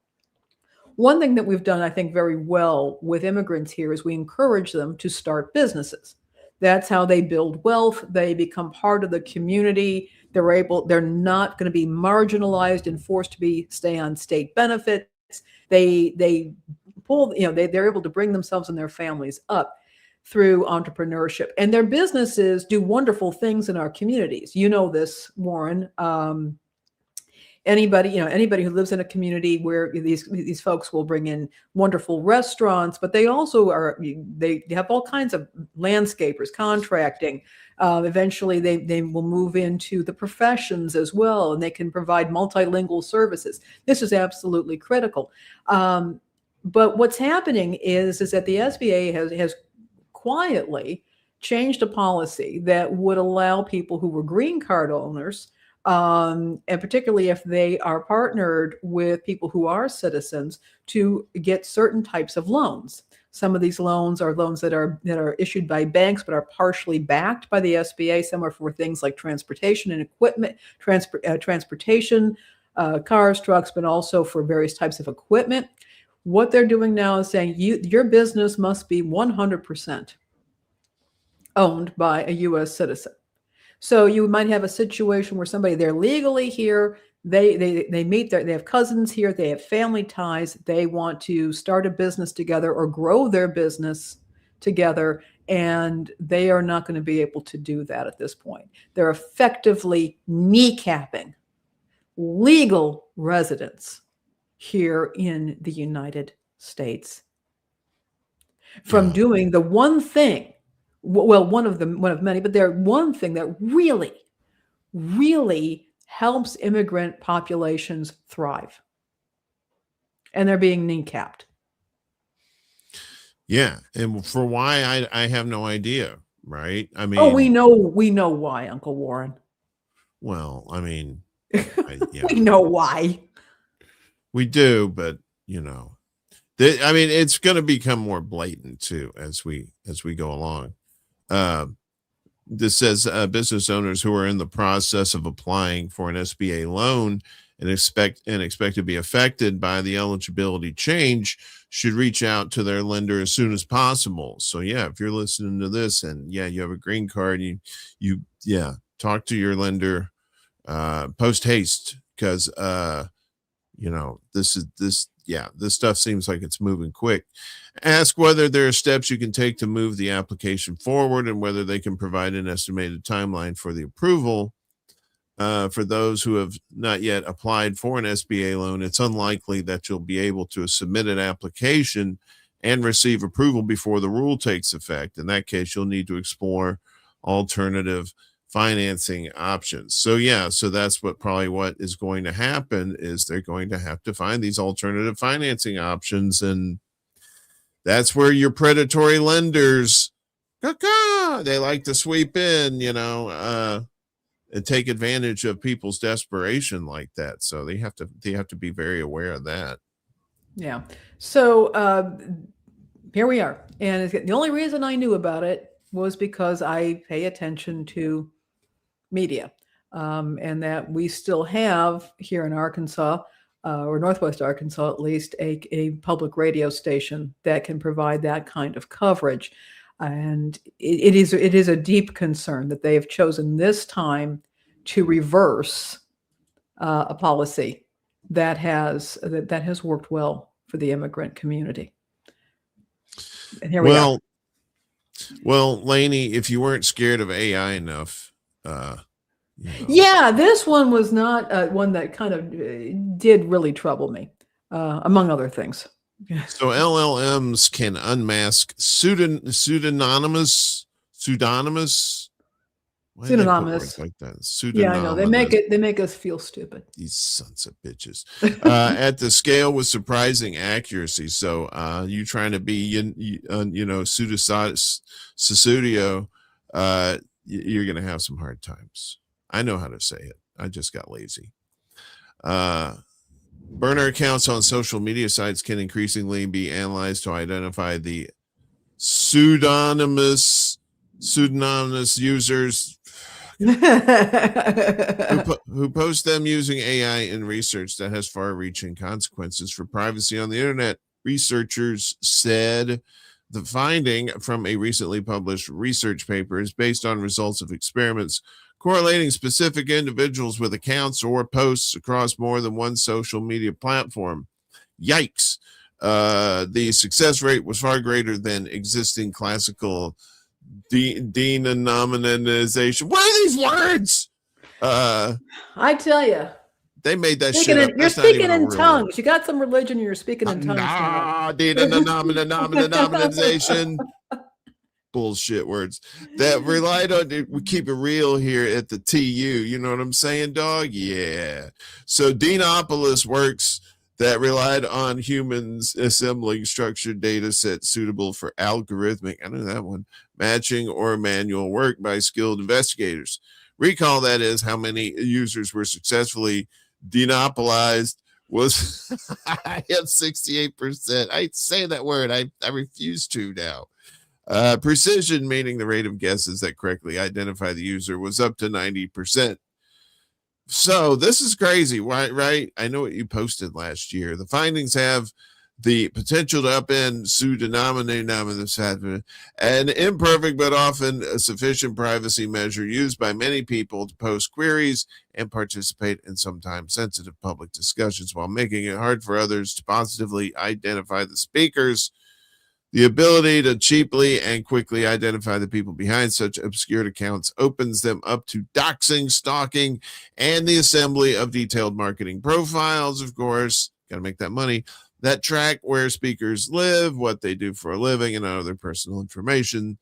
one thing that we've done, I think, very well with immigrants here is we encourage them to start businesses. That's how they build wealth. They become part of the community. They're not going to be marginalized and forced to stay on state benefits. They're able to bring themselves and their families up through entrepreneurship, and their businesses do wonderful things in our communities. You know this, Warren. Anybody who lives in a community where these folks will bring in wonderful restaurants, but they also they have all kinds of landscapers, contracting. Eventually they will move into the professions as well, and they can provide multilingual services. This is absolutely critical. But what's happening is that the SBA has quietly changed a policy that would allow people who were green card owners, and particularly if they are partnered with people who are citizens, to get certain types of loans. Some of these loans are loans that are issued by banks but are partially backed by the SBA. Some are for things like transportation and equipment, transportation, cars, trucks, but also for various types of equipment. What they're doing now is saying your business must be 100% owned by a U.S. citizen. So you might have a situation where somebody, they're legally here, they meet they have cousins here, they have family ties, they want to start a business together or grow their business together, and they are not going to be able to do that at this point. They're effectively kneecapping legal residents here in the United States from doing the one thing, well, one of many, but they're one thing that really, really helps immigrant populations thrive. And they're being kneecapped. Yeah. And for why, I have no idea. Right. I mean, we know why, Uncle Warren. Well, I mean, we know why. We do, but I mean, it's going to become more blatant too as we go along. This says business owners who are in the process of applying for an SBA loan and expect to be affected by the eligibility change should reach out to their lender as soon as possible. So yeah, if you're listening to this and you have a green card, you talk to your lender post haste, because this stuff seems like it's moving quick. Ask whether there are steps you can take to move the application forward and whether they can provide an estimated timeline for the approval. For those who have not yet applied for an SBA loan, it's unlikely that you'll be able to submit an application and receive approval before the rule takes effect. In that case, you'll need to explore alternative financing options. So that's what is going to happen, is they're going to have to find these alternative financing options, and that's where your predatory lenders, they like to sweep in, and take advantage of people's desperation like that. So they have to be very aware of that. Yeah. So here we are, and the only reason I knew about it was because I pay attention to media, and that we still have here in Arkansas, or Northwest Arkansas at least, a public radio station that can provide that kind of coverage. And it is a deep concern that they have chosen this time to reverse a policy that has worked well for the immigrant community. And here we are. Well, Lainey, if you weren't scared of AI enough, this one was not one that kind of did really trouble me, among other things. So LLMs can unmask pseudonymous. Like that. Yeah, I know. They make us feel stupid. These sons of bitches. At the scale with surprising accuracy. So you trying to be pseudo, you're gonna have some hard times. I know how to say it. I just got lazy. Burner accounts on social media sites can increasingly be analyzed to identify the pseudonymous users who post them using AI in research that has far-reaching consequences for privacy on the internet. Researchers said the finding from a recently published research paper is based on results of experiments correlating specific individuals with accounts or posts across more than one social media platform. Yikes. The success rate was far greater than existing classical denominalization. What are these words? I tell you. They made that shit up. You're speaking in tongues. Word. You got some religion, you're speaking in tongues. Denominalization. Bullshit words that relied on, we keep it real here at the TU. You know what I'm saying, dog? Yeah. So Deanopolis works that relied on humans assembling structured data sets suitable for algorithmic, I know that one, matching, or manual work by skilled investigators. Recall, that is, how many users were successfully denopolized was at 68%. I say that word. I refuse to now. Precision, meaning the rate of guesses that correctly identify the user, was up to 90%. So this is crazy, right? I know what you posted last year. The findings have the potential to upend pseudonymity, an imperfect but often a sufficient privacy measure used by many people to post queries and participate in sometimes sensitive public discussions, while making it hard for others to positively identify the speakers. The ability to cheaply and quickly identify the people behind such obscured accounts opens them up to doxing, stalking, and the assembly of detailed marketing profiles, of course. Got to make that money. That track where speakers live, what they do for a living, and other personal information.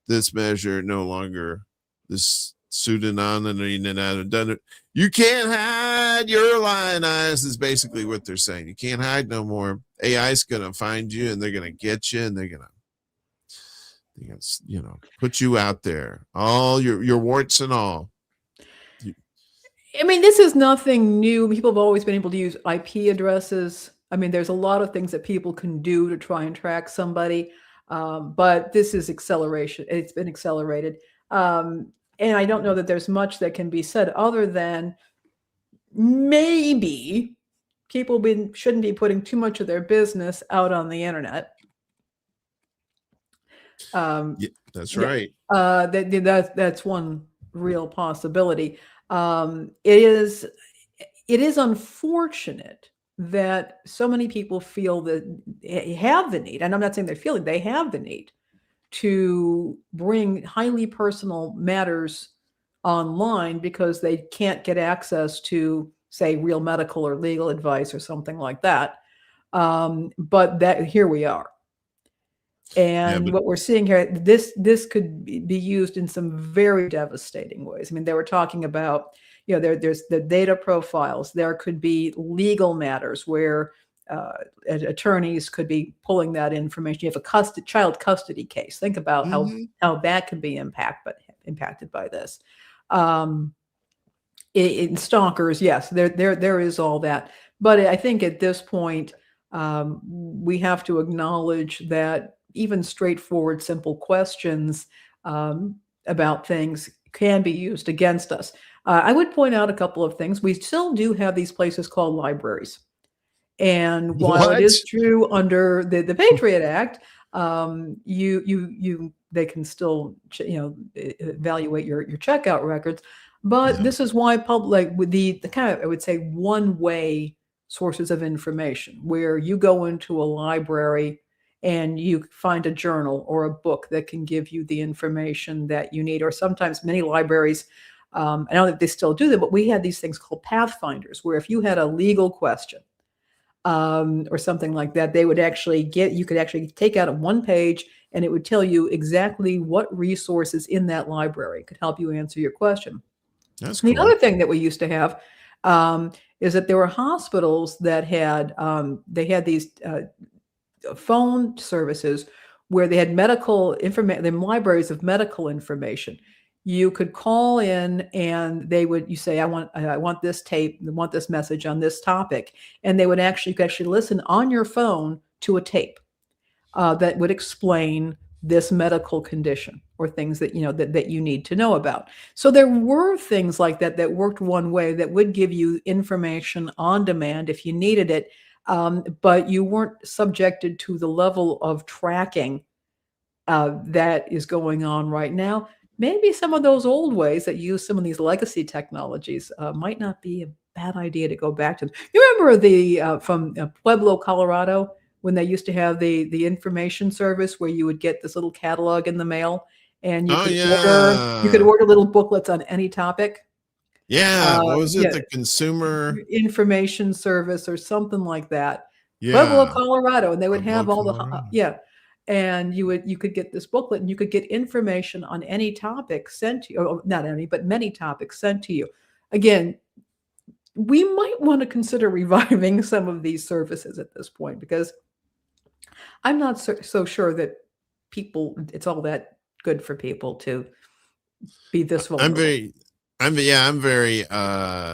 This measure no longer, this pseudonymity, you can't hide your lying eyes, is basically what they're saying. You can't hide no more. AI is going to find you, and they're going to get you, and they're going to, put you out there, all your warts and all. I mean, this is nothing new. People have always been able to use IP addresses. I mean, there's a lot of things that people can do to try and track somebody, but this is acceleration. It's been accelerated. And I don't know that there's much that can be said other than maybe people shouldn't be putting too much of their business out on the internet. Yeah, that's right. That's one real possibility. It is unfortunate that so many people feel that have the need, and I'm not saying they're feeling, they have the need to bring highly personal matters online because they can't get access to, say, real medical or legal advice or something like that. But that here we are. And what we're seeing here, this could be used in some very devastating ways. I mean, they were talking about, there's the data profiles. There could be legal matters where attorneys could be pulling that information. You have a child custody case. Think about how that could be impacted by this. In stalkers, yes, there is all that. But I think at this point, we have to acknowledge that even straightforward, simple questions about things can be used against us. I would point out a couple of things. We still do have these places called libraries. And while it is true under the Patriot Act, they can still evaluate your checkout records. But this is why with the kind of, I would say, one-way sources of information, where you go into a library and you find a journal or a book that can give you the information that you need. Or sometimes many libraries, I don't think they still do them, but we had these things called pathfinders, where if you had a legal question or something like that, you could actually take out a one page and it would tell you exactly what resources in that library could help you answer your question. That's cool. The other thing that we used to have is that there were hospitals that had these phone services where they had medical information, libraries of medical information. You could call in and you say, I want this tape, I want this message on this topic. And you could actually listen on your phone to a tape that would explain this medical condition or things that, that you need to know about. So there were things like that worked one way, that would give you information on demand if you needed it. But you weren't subjected to the level of tracking that is going on right now. Maybe some of those old ways that use some of these legacy technologies might not be a bad idea to go back to. You remember from Pueblo, Colorado, when they used to have the information service where you would get this little catalog in the mail and you could order little booklets on any topic. Yeah, what was it? The consumer information service or something like that. Yeah, Pueblo, Colorado, and they would have all and you could get this booklet and you could get information on any topic sent to you, or not any, but many topics sent to you. Again, we might want to consider reviving some of these services at this point, because I'm not so sure that it's all that good for people to be this I'm vulnerable. I'm very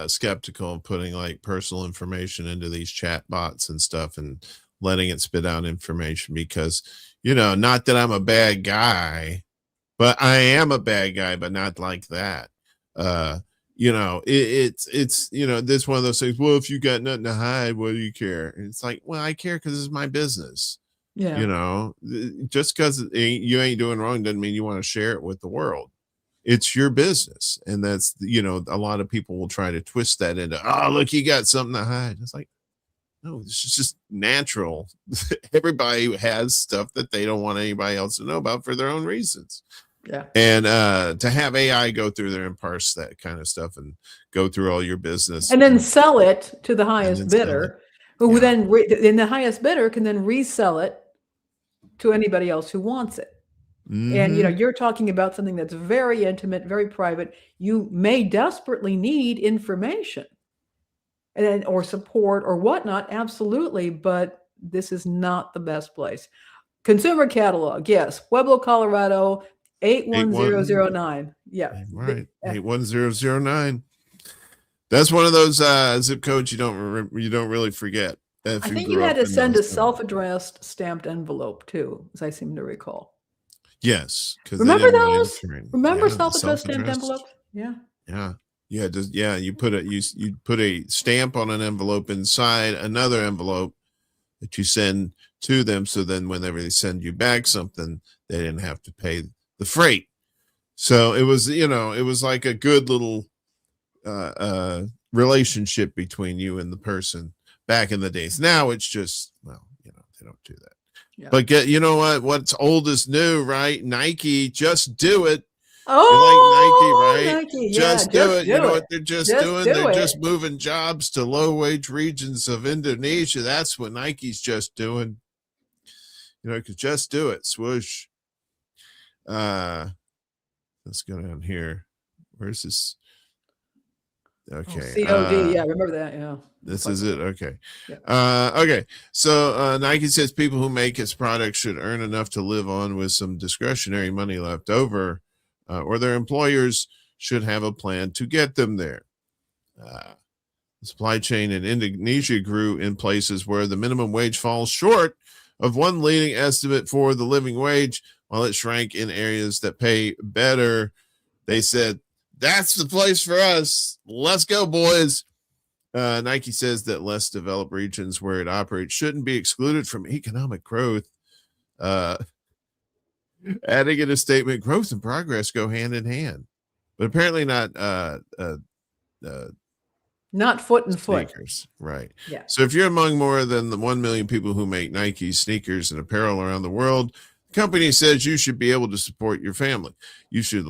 skeptical of putting like personal information into these chat bots and stuff and letting it spit out information because, not that I'm a bad guy, but I am a bad guy, but not like that. It's this one of those things. Well, if you got nothing to hide, what do you care? And it's like, well, I care because it's my business. Yeah. Just because you ain't doing wrong doesn't mean you want to share it with the world. It's your business. And that's, a lot of people will try to twist that into, oh, look, you got something to hide. It's like, no, this is just natural. Everybody has stuff that they don't want anybody else to know about for their own reasons. Yeah. And to have AI go through there and parse that kind of stuff and go through all your business. And then sell it to the highest bidder, who Yeah. then, then the highest bidder can then resell it to anybody else who wants it. And, you're talking about something that's very intimate, very private. You may desperately need information or support or whatnot. Absolutely. But this is not the best place. Consumer catalog. Yes. Pueblo, Colorado, 81009. Yeah. Right. 81009. That's one of those zip codes you don't really forget. I think you had to send a self-addressed stamped envelope too, as I seem to recall. Yes. Remember those? Remember self-addressed stamped envelopes? Yeah. Yeah. Yeah. You put a stamp on an envelope inside another envelope that you send to them. So then whenever they send you back something, they didn't have to pay the freight. So it was, it was like a good little relationship between you and the person back in the days. Now it's just, they don't do that. Yeah. But what's old is new, right? Nike, just do it. Oh, you like Nike, right? Nike, just do it. You know what they're just doing? They're just moving jobs to low wage regions of Indonesia. That's what Nike's just doing. Because just do it. Swoosh. Let's go down here. Where's this? Okay. COD. Yeah, remember that. Yeah. This is it. Okay. Yeah. Okay. So Nike says people who make its products should earn enough to live on with some discretionary money left over, or their employers should have a plan to get them there. The supply chain in Indonesia grew in places where the minimum wage falls short of one leading estimate for the living wage, while it shrank in areas that pay better. They said, that's the place for us. Let's go, boys. Nike says that less developed regions where it operates shouldn't be excluded from economic growth. Adding in a statement, growth and progress go hand in hand, but apparently not foot and sneakers, foot. Right. Yeah. So if you're among more than the 1 million people who make Nike sneakers and apparel around the world, the company says you should be able to support your family. You should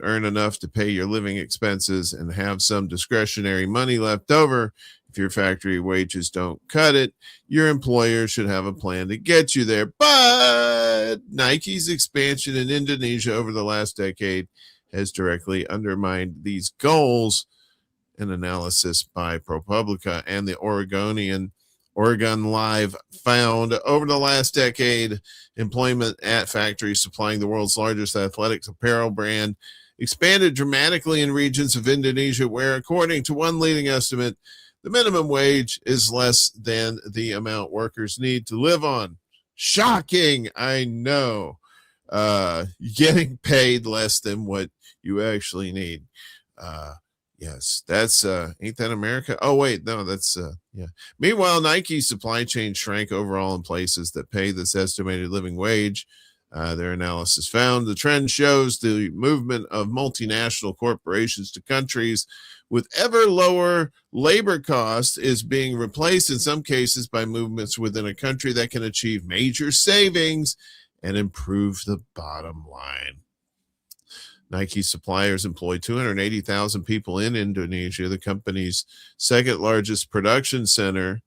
earn enough to pay your living expenses and have some discretionary money left over. If your factory wages don't cut it, your employer should have a plan to get you there. But Nike's expansion in Indonesia over the last decade has directly undermined these goals. An analysis by ProPublica and the Oregon Live found over the last decade, employment at factories supplying the world's largest athletics apparel brand expanded dramatically in regions of Indonesia where, according to one leading estimate, the minimum wage is less than the amount workers need to live on. Shocking, I know. Getting paid less than what you actually need. Yes, that's ain't that America? Oh wait, no, that's yeah. Meanwhile, Nike's supply chain shrank overall in places that pay this estimated living wage. Their analysis found the trend shows the movement of multinational corporations to countries with ever lower labor costs is being replaced in some cases by movements within a country that can achieve major savings and improve the bottom line. Nike suppliers employ 280,000 people in Indonesia, the company's second largest production center.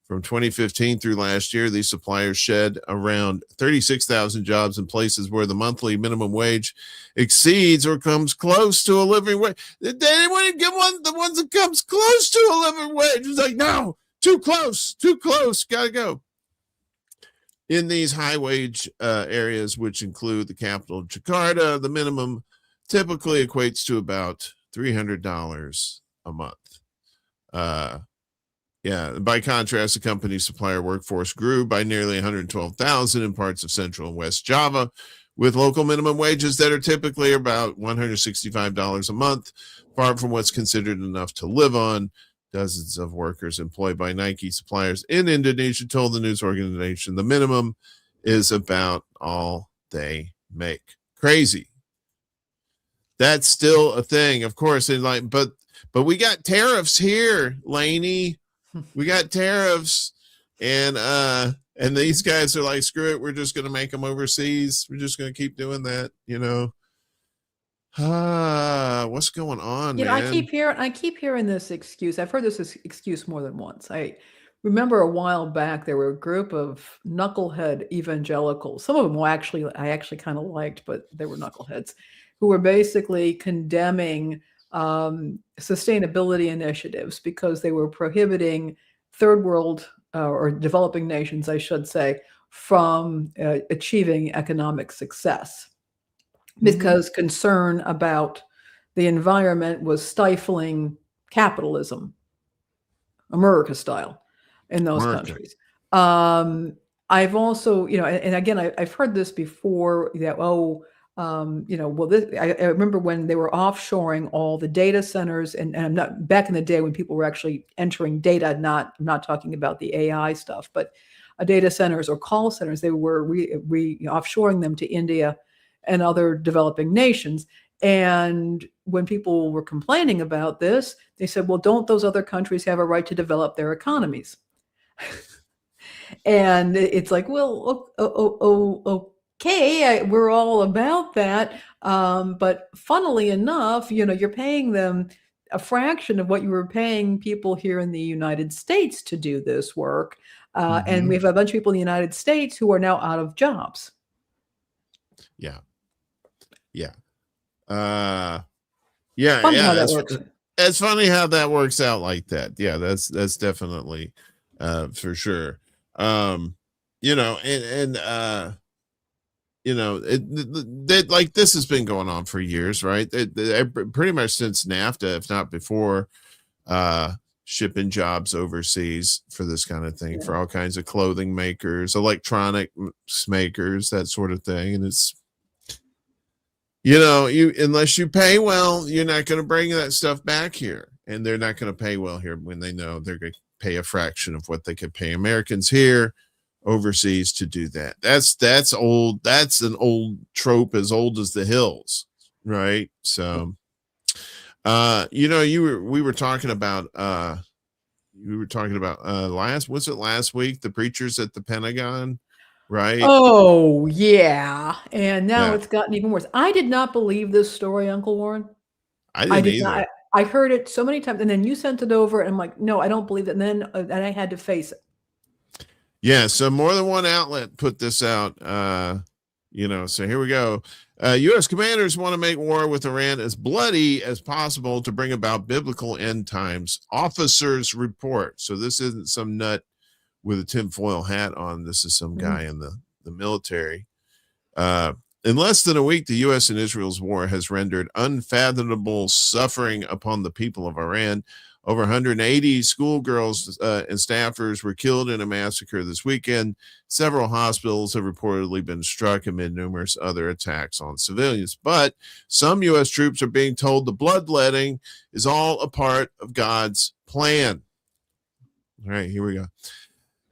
From 2015 through last year, these suppliers shed around 36,000 jobs in places where the monthly minimum wage exceeds or comes close to a living wage. They didn't want to get the ones that comes close to a living wage. It's like, no, too close, gotta go. In these high wage areas, which include the capital of Jakarta, the minimum typically equates to about $300 a month. By contrast, the company's supplier workforce grew by nearly 112,000 in parts of Central and West Java, with local minimum wages that are typically about $165 a month, far from what's considered enough to live on. Dozens of workers employed by Nike suppliers in Indonesia told the news organization the minimum is about all they make. Crazy. That's still a thing, of course. And but we got tariffs here, Lainey. We got tariffs, and these guys are like, screw it, we're just going to make them overseas. We're just going to keep doing that, what's going on, man? I keep hearing this excuse. I've heard this excuse more than once. I remember a while back there were a group of knucklehead evangelicals. Some of them I actually kind of liked, but they were knuckleheads who were basically condemning sustainability initiatives because they were prohibiting third world or developing nations, I should say, from achieving economic success. Because concern about the environment was stifling capitalism, America style, in those countries. I've also, and again, I've heard this before that, I remember when they were offshoring all the data centers, and I'm not back in the day when people were actually entering data, I'm not talking about the AI stuff, but data centers or call centers, they were offshoring them to India and other developing nations. And when people were complaining about this, they said, well, don't those other countries have a right to develop their economies? And it's like, well, okay, we're all about that. But funnily enough, you're paying them a fraction of what you were paying people here in the United States to do this work. And we have a bunch of people in the United States who are now out of jobs. Yeah. It's funny how that works out like that. Yeah, that's definitely for sure. Like this has been going on for years, right? Pretty much since NAFTA, if not before, shipping jobs overseas for this kind of thing, for all kinds of clothing makers, electronics makers, that sort of thing. And it's, unless you pay well, you're not going to bring that stuff back here. And they're not going to pay well here when they know they're going to pay a fraction of what they could pay Americans here overseas to do that. That's old. That's an old trope as old as the hills, right? So, we were talking about last week, the preachers at the Pentagon, right? Oh yeah. And now it's gotten even worse. I did not believe this story, Uncle Warren. I didn't either. Not. I heard it so many times, and then you sent it over, and I'm like, no, I don't believe it. And then I had to face it. Yeah, so more than one outlet put this out. So here we go. U.S. commanders want to make war with Iran as bloody as possible to bring about biblical end times. Officers report. So this isn't some nut with a tinfoil hat on. This is some guy in the military. In less than a week, the U.S. and Israel's war has rendered unfathomable suffering upon the people of Iran. Over 180 schoolgirls and staffers were killed in a massacre this weekend. Several hospitals have reportedly been struck amid numerous other attacks on civilians. But some U.S. troops are being told the bloodletting is all a part of God's plan. All right, here we go.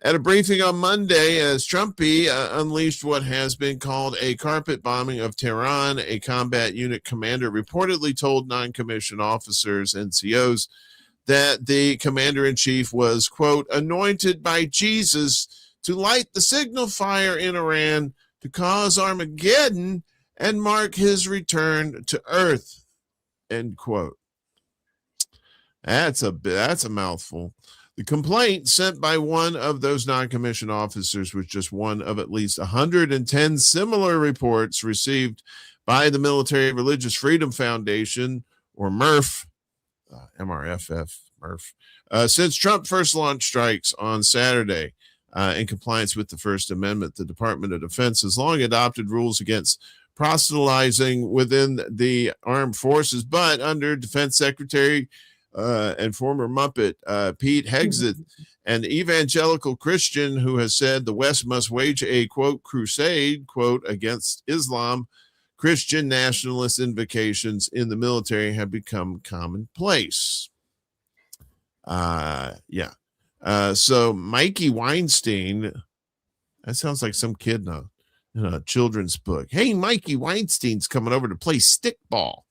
At a briefing on Monday, as Trumpy unleashed what has been called a carpet bombing of Tehran, a combat unit commander reportedly told non-commissioned officers, NCOs, that the commander-in-chief was, quote, anointed by Jesus to light the signal fire in Iran to cause Armageddon and mark his return to Earth, end quote. That's a mouthful. The complaint sent by one of those non-commissioned officers was just one of at least 110 similar reports received by the Military Religious Freedom Foundation, or MRF, MRFF, MRF, since Trump first launched strikes on Saturday. in compliance with the First Amendment. The Department of Defense has long adopted rules against proselytizing within the armed forces, but under Defense Secretary and former Muppet Pete Hegseth, an evangelical Christian who has said the West must wage a, quote, crusade, quote, against Islam, Christian nationalist invocations in the military have become commonplace. So Mikey Weinstein, that sounds like some kid in a children's book. Hey, Mikey Weinstein's coming over to play stickball.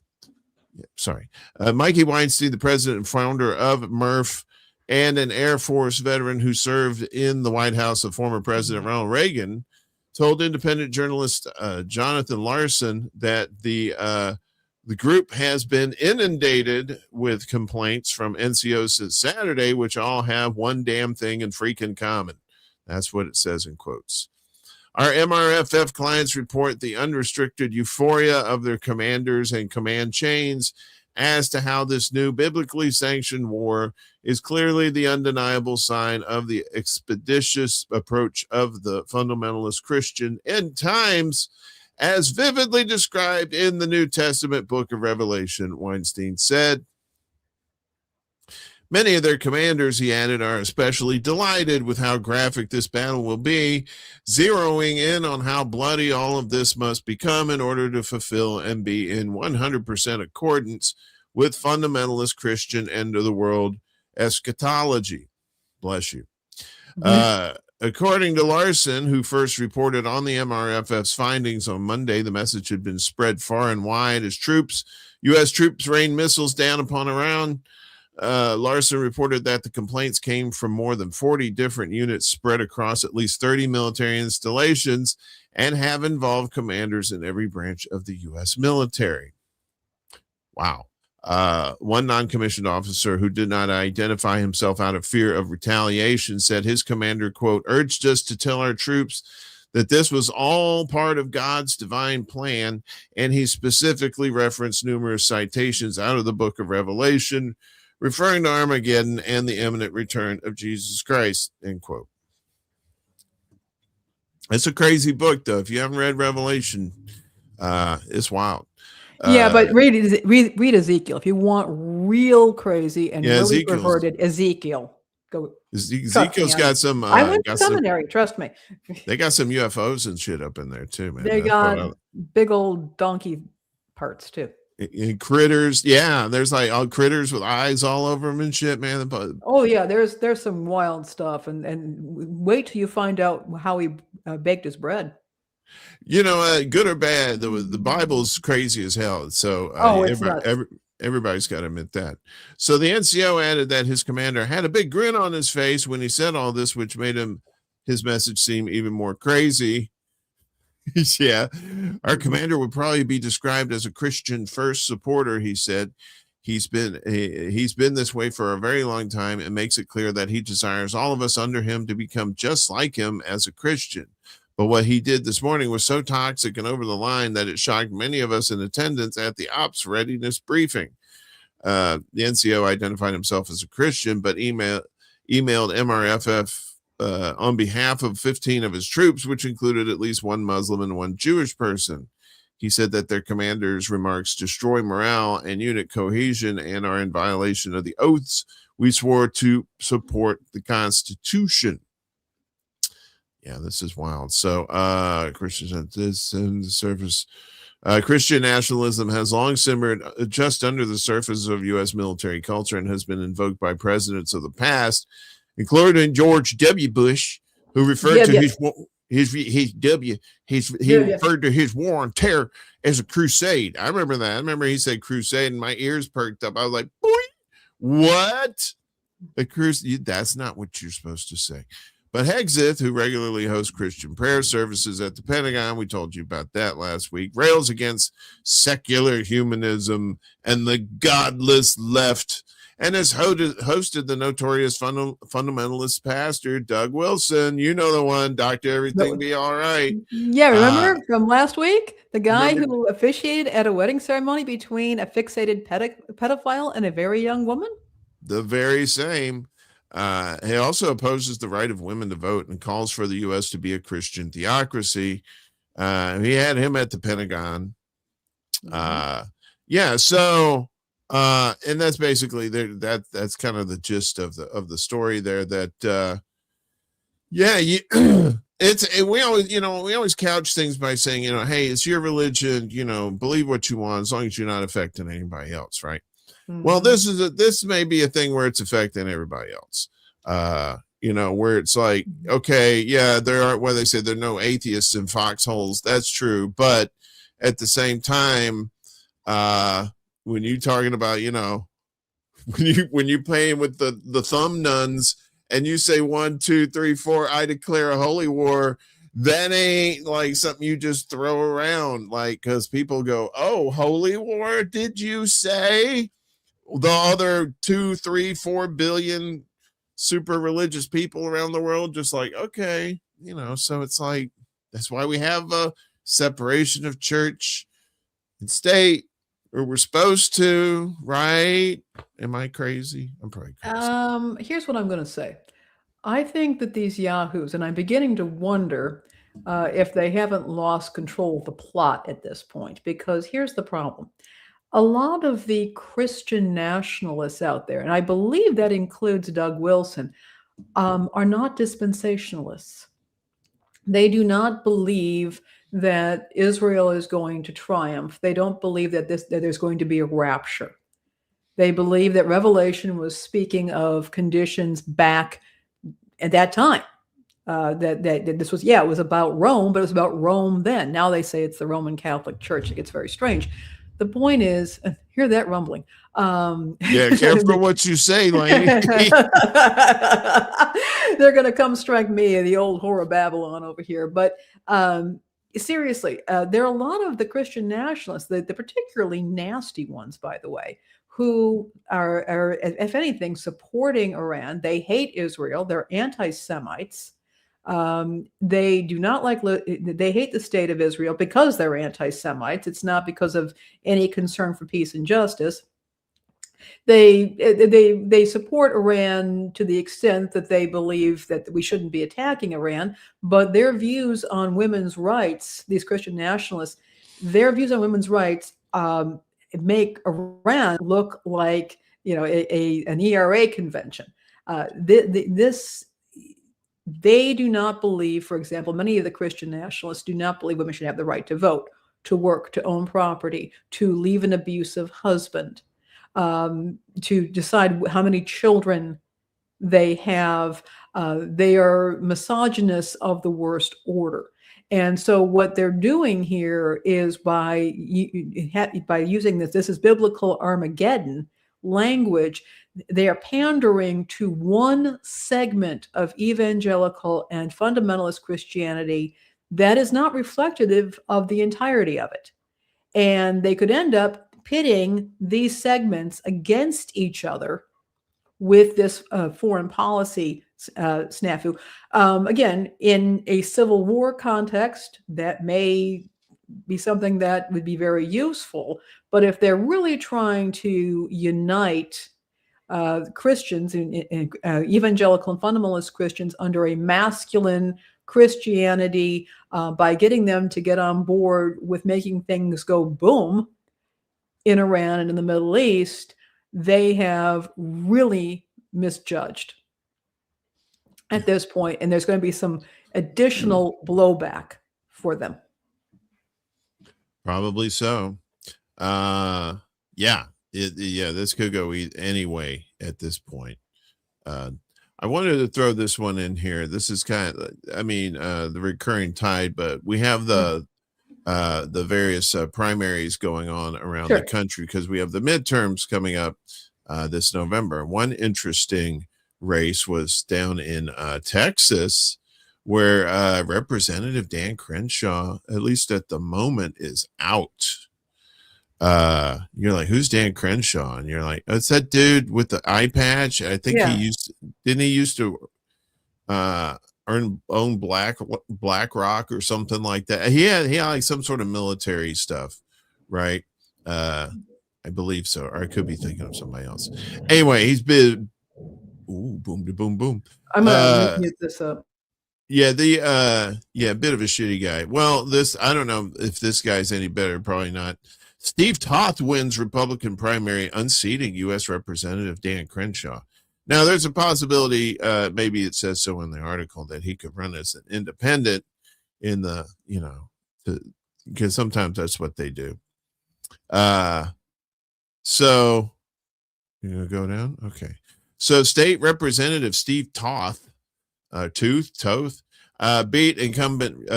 Mikey Weinstein, the president and founder of MRF and an Air Force veteran who served in the White House of former President Ronald Reagan, told independent journalist Jonathan Larson that the group has been inundated with complaints from NCOs since Saturday, which all have one damn thing in freaking common. That's what it says in quotes. Our MRFF clients report the unrestricted euphoria of their commanders and command chains as to how this new biblically sanctioned war is clearly the undeniable sign of the expeditious approach of the fundamentalist Christian end times, as vividly described in the New Testament book of Revelation, Weinstein said. Many of their commanders, he added, are especially delighted with how graphic this battle will be, zeroing in on how bloody all of this must become in order to fulfill and be in 100% accordance with fundamentalist Christian end of the world eschatology. Bless you. According to Larson, who first reported on the MRFF's findings on Monday, the message had been spread far and wide as U.S. troops rained missiles down upon Iran. Larson reported that the complaints came from more than 40 different units spread across at least 30 military installations and have involved commanders in every branch of the U.S. military. Wow. One non-commissioned officer who did not identify himself out of fear of retaliation said his commander, quote, urged us to tell our troops that this was all part of God's divine plan, and he specifically referenced numerous citations out of the book of Revelation, referring to Armageddon and the imminent return of Jesus Christ, end quote. It's a crazy book, though. If you haven't read Revelation, it's wild. But read Ezekiel if you want real crazy and really perverted Ezekiel. Go. Ezekiel's got some. I went to seminary. Trust me. They got some UFOs and shit up in there too, man. They got big old donkey parts too. And critters, yeah. There's like all critters with eyes all over them and shit, man. Oh yeah, there's some wild stuff, and wait till you find out how he baked his bread. You know, good or bad, the Bible's crazy as hell. So everybody's got to admit that. So the NCO added that his commander had a big grin on his face when he said all this, which made his message seem even more crazy. Yeah, our commander would probably be described as a Christian first supporter, he said. He's been this way for a very long time and makes it clear that he desires all of us under him to become just like him as a Christian. But what he did this morning was so toxic and over the line that it shocked many of us in attendance at the ops readiness briefing. The NCO identified himself as a Christian, but emailed MRFF on behalf of 15 of his troops, which included at least one Muslim and one Jewish person. He said that their commander's remarks destroy morale and unit cohesion and are in violation of the oaths we swore to support the Constitution. Yeah, this is wild. So, Christians at this and the surface. Christian nationalism has long simmered just under the surface of U.S. military culture and has been invoked by presidents of the past, including George W. Bush, who referred to he referred to his war on terror as a crusade. I remember that. I remember he said crusade, and my ears perked up. I was like, boy, what? A crusade? That's not what you're supposed to say. But Hegseth, who regularly hosts Christian prayer services at the Pentagon, we told you about that last week, rails against secular humanism and the godless left, and has hosted the notorious fundamentalist pastor, Doug Wilson. You know the one, Dr. Everything Be All Right. Yeah, remember from last week? The guy who officiated at a wedding ceremony between a fixated pedophile and a very young woman? The very same. He also opposes the right of women to vote and calls for the U.S. to be a Christian theocracy. He had him at the Pentagon. Yeah, so and that's basically there. That's kind of the gist of the story there. That we always couch things by saying, hey, it's your religion, believe what you want as long as you're not affecting anybody else, right? Well, this may be a thing where it's affecting everybody else. Where it's like, okay, yeah, there are, they say there are no atheists in foxholes. That's true. But at the same time, when you're talking about, when you playing with the thumb nuns and you say 1, 2, 3, 4, I declare a holy war, that ain't like something you just throw around, like, because people go, oh, holy war, did you say? The other 2, 3, 4 billion super religious people around the world just like, okay, so it's like, that's why we have a separation of church and state, or we're supposed to, right? Am I crazy? I'm probably crazy. Here's what I'm going to say. I think that these yahoos, and I'm beginning to wonder if they haven't lost control of the plot at this point, because here's the problem. A lot of the Christian nationalists out there, and I believe that includes Doug Wilson, are not dispensationalists. They do not believe that Israel is going to triumph. They don't believe that there's going to be a rapture. They believe that Revelation was speaking of conditions back at that time. That this was, it was about Rome, but it was about Rome then. Now they say it's the Roman Catholic Church. It gets very strange. The point is, hear that rumbling. Yeah, careful what you say, lady. They're going to come strike me, the old whore of Babylon over here. But seriously, there are a lot of the Christian nationalists, the particularly nasty ones, by the way, who are, if anything, supporting Iran. They hate Israel. They're anti-Semites. They do not they hate the state of Israel because they're anti-Semites. It's not because of any concern for peace and justice. They support Iran to the extent that they believe that we shouldn't be attacking Iran, but their views on women's rights, these Christian nationalists, their views on women's rights make Iran look like an ERA convention. They do not believe, for example, many of the Christian nationalists do not believe women should have the right to vote, to work, to own property, to leave an abusive husband, to decide how many children they have. They are misogynists of the worst order. And so what they're doing here is by using this is biblical Armageddon language, they are pandering to one segment of evangelical and fundamentalist Christianity that is not reflective of the entirety of it. And they could end up pitting these segments against each other with this foreign policy snafu. Again, in a civil war context, that may be something that would be very useful. But if they're really trying to unite Christians, evangelical and fundamentalist Christians, under a masculine Christianity, by getting them to get on board with making things go boom in Iran and in the Middle East, they have really misjudged at this point, and there's going to be some additional blowback for them. Probably so. This could go anyway at this point. I wanted to throw this one in here. This is kind of, the recurring tide, but we have the various primaries going on around the country because we have the midterms coming up this November. One interesting race was down in Texas, where Representative Dan Crenshaw, at least at the moment, is out. You're like, who's Dan Crenshaw? And you're like, oh, it's that dude with the eye patch. I think he used to own BlackRock or something like that. He had like some sort of military stuff, right? I believe so, or I could be thinking of somebody else. Anyway, he's been boom, boom, da, boom, boom. I'm gonna mute this up. Yeah, bit of a shitty guy. Well, I don't know if this guy's any better. Probably not. Steve Toth wins Republican primary, unseating U.S. Representative Dan Crenshaw. Now, there's a possibility, maybe it says so in the article, that he could run as an independent in the, because sometimes that's what they do. So, you gonna go down? Okay. So, State Representative Steve Toth, beat incumbent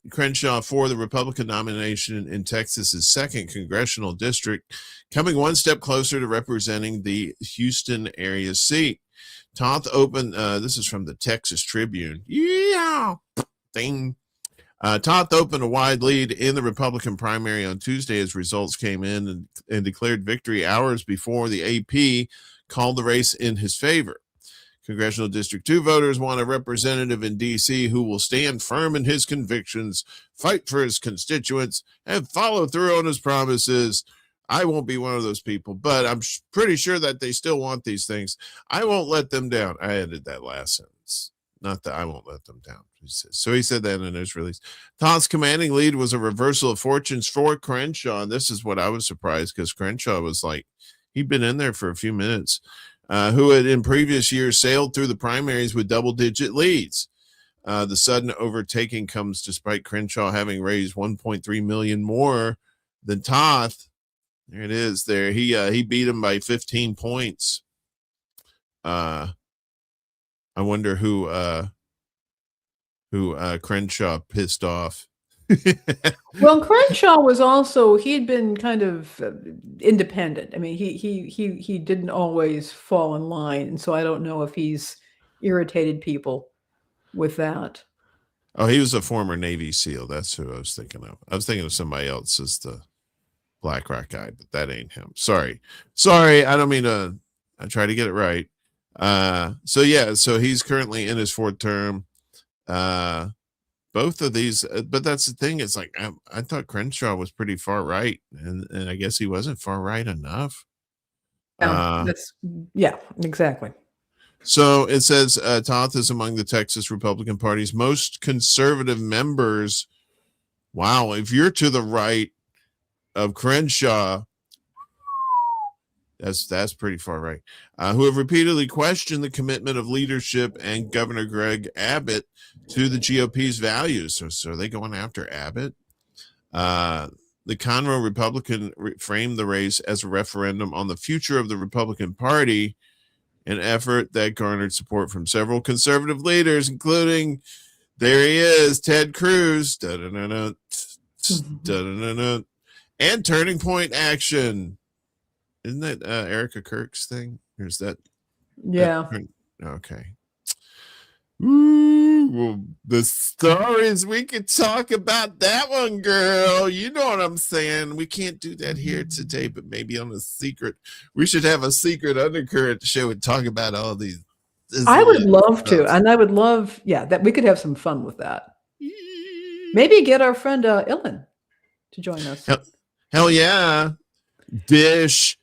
Crenshaw for the Republican nomination in Texas's 2nd congressional district, coming one step closer to representing the Houston area seat. Toth opened, this is from the Texas Tribune. Yeah, ding. Toth opened a wide lead in the Republican primary on Tuesday as results came in and declared victory hours before the AP called the race in his favor. Congressional District 2 voters want a representative in D.C. who will stand firm in his convictions, fight for his constituents, and follow through on his promises. I won't be one of those people, but I'm pretty sure that they still want these things. I won't let them down. I added that last sentence. Not that I won't let them down. So he said that in his release. Toth's commanding lead was a reversal of fortunes for Crenshaw. And this is what I was surprised, because Crenshaw was like, he'd been in there for a few minutes. Who had in previous years sailed through the primaries with double-digit leads. The sudden overtaking comes despite Crenshaw having raised $1.3 million more than Toth. There it is. There he beat him by 15 points. I wonder who Crenshaw pissed off. Well, Crenshaw was also, he'd been kind of independent. I mean, he didn't always fall in line, and so I don't know if he's irritated people with that. Oh, he was a former Navy SEAL. That's who I was thinking of. I was thinking of somebody else as the BlackRock guy, but that ain't him. Sorry. I don't mean to. I try to get it right. So he's currently in his 4th term. Both of these, but that's the thing. It's like I thought Crenshaw was pretty far right, and I guess he wasn't far right enough. Yeah, exactly. So it says Toth is among the Texas Republican Party's most conservative members. Wow, if you're to the right of Crenshaw, that's pretty far right. Who have repeatedly questioned the commitment of leadership and Governor Greg Abbott to the GOP's values. So are they going after Abbott? The Conroe Republican framed the race as a referendum on the future of the Republican Party, an effort that garnered support from several conservative leaders, including, there he is, Ted Cruz, and Turning Point Action. Isn't that Erica Kirk's thing? Or is that? Yeah. Okay. Ooh, well, the stories, we could talk about that one, girl. You know what I'm saying? We can't do that here today, but maybe on a secret. We should have a secret Undercurrent show and talk about all these. I would love to, and I would love, that we could have some fun with that. Maybe get our friend Illan to join us. Hell yeah. Dish,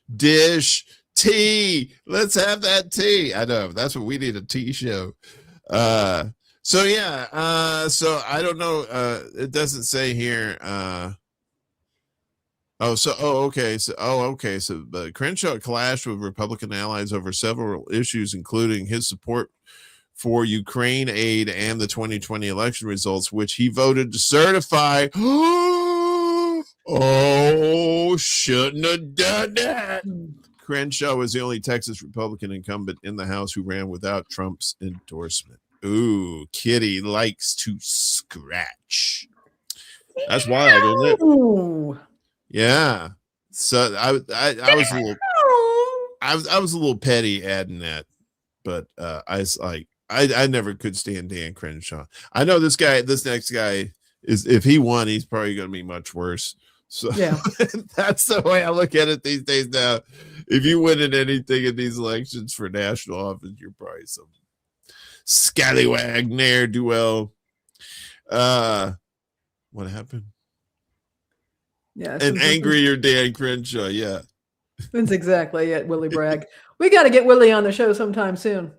tea. Let's have that tea. I know, that's what we need, a tea show. So I don't know. It doesn't say here. Okay. So Crenshaw clashed with Republican allies over several issues, including his support for Ukraine aid and the 2020 election results, which he voted to certify. Oh, shouldn't have done that. Crenshaw was the only Texas Republican incumbent in the House who ran without Trump's endorsement. Ooh, Kitty likes to scratch. That's wild, isn't it? Yeah. So I was a little petty adding that, but I was like, I never could stand Dan Crenshaw. I know this next guy is, if he won, he's probably going to be much worse. So yeah, that's the way I look at it these days now. If you win at anything in these elections for national office, you're probably some scallywag ne'er-do-well. What happened? Yeah, an angrier Dan Crenshaw. Yeah, that's exactly it. Willie Bragg. We got to get Willie on the show sometime soon.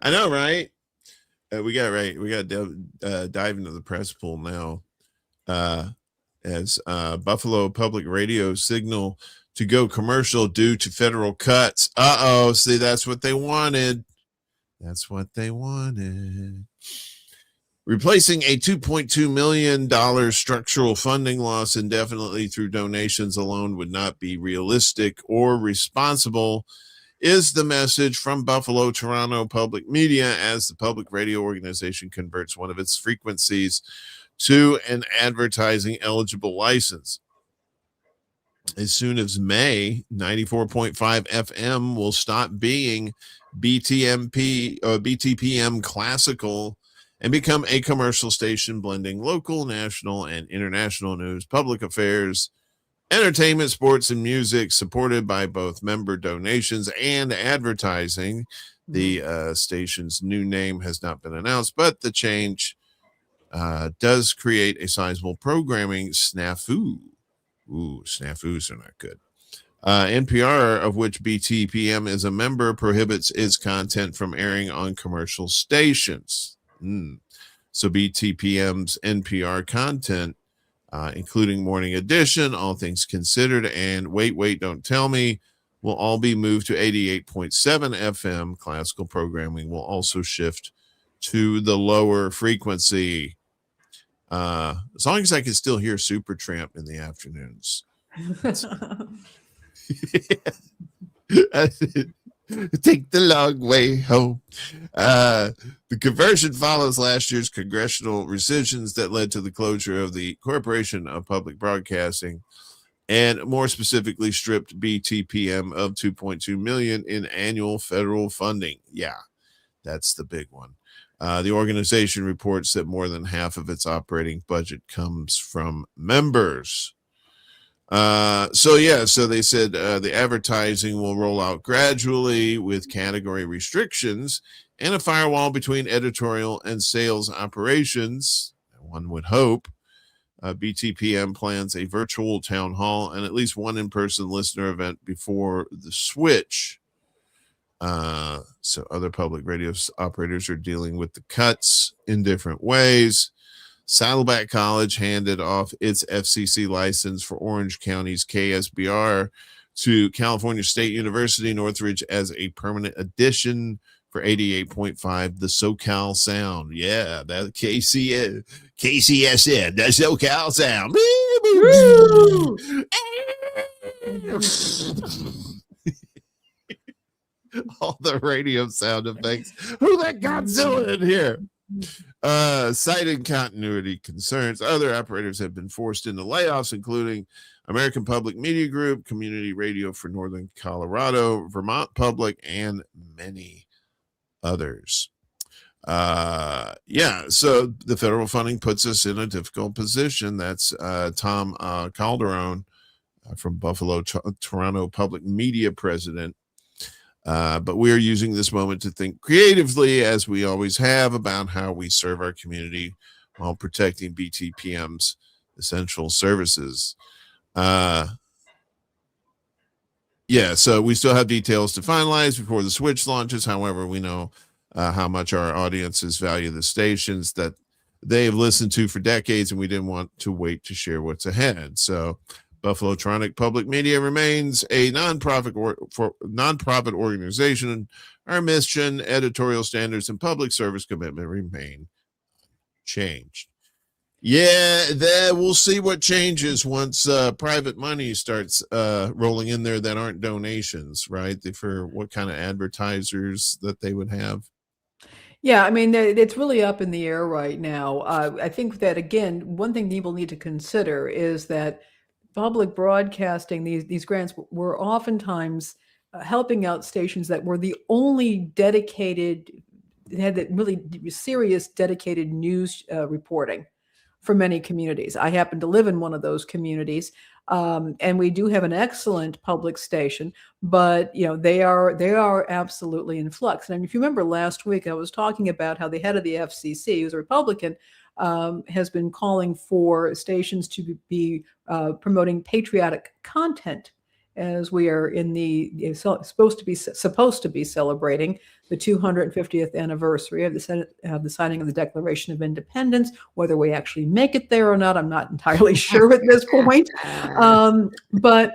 I know, right? We got to dive into the press pool now. As Buffalo Public Radio signal to go commercial due to federal cuts. See, that's what they wanted. That's what they wanted. Replacing a $2.2 million structural funding loss indefinitely through donations alone would not be realistic or responsible, is the message from Buffalo Toronto Public Media as the public radio organization converts one of its frequencies to an advertising eligible license. As soon as May, 94.5 FM will stop being BTPM classical and become a commercial station blending local, national, and international news, public affairs, entertainment, sports, and music, supported by both member donations and advertising. The station's new name has not been announced, but the change does create a sizable programming snafu. Ooh, snafus are not good. NPR, of which BTPM is a member, prohibits its content from airing on commercial stations. So BTPM's NPR content, including Morning Edition, All Things Considered, and Wait, Don't Tell Me, will all be moved to 88.7 FM. Classical programming will also shift to the lower frequency. As long as I can still hear Supertramp in the afternoons. Take the long way home. The conversion follows last year's congressional rescissions that led to the closure of the Corporation of Public Broadcasting, and more specifically stripped BTPM of $2.2 million in annual federal funding. Yeah, that's the big one. The organization reports that more than half of its operating budget comes from members. So they said the advertising will roll out gradually with category restrictions and a firewall between editorial and sales operations. One would hope. BTPM plans a virtual town hall and at least one in-person listener event before the switch. So other public radio operators are dealing with the cuts in different ways. Saddleback College handed off its FCC license for Orange County's KSBR to California State University Northridge as a permanent addition for 88.5, the SoCal Sound. Yeah, that KCSN, the SoCal Sound. All the radio sound effects. Who let Godzilla in here? Citing continuity concerns, other operators have been forced into layoffs, including American Public Media Group, Community Radio for Northern Colorado, Vermont Public, and many others. So the federal funding puts us in a difficult position. That's Tom Calderon from Buffalo Toronto Public Media president. But we are using this moment to think creatively, as we always have, about how we serve our community while protecting BTPM's essential services. So we still have details to finalize before the switch launches. However, we know how much our audiences value the stations that they have listened to for decades, and we didn't want to wait to share what's ahead. So Buffalo Toronto Public Media remains a nonprofit organization. Our mission, editorial standards, and public service commitment remain changed. Yeah, we'll see what changes once private money starts rolling in there that aren't donations, right? For what kind of advertisers that they would have. Yeah, I mean, it's really up in the air right now. I think that, again, one thing people need to consider is that public broadcasting, these grants were oftentimes helping out stations that were the only dedicated, had that really serious dedicated news reporting for many communities. I happen to live in one of those communities, and we do have an excellent public station, but they are absolutely in flux. And if you remember last week, I was talking about how the head of the FCC, who's a Republican, has been calling for stations to be promoting patriotic content as we are in the supposed to be celebrating the 250th anniversary of the signing of the Declaration of Independence. Whether we actually make it there or not, I'm not entirely sure at this point. But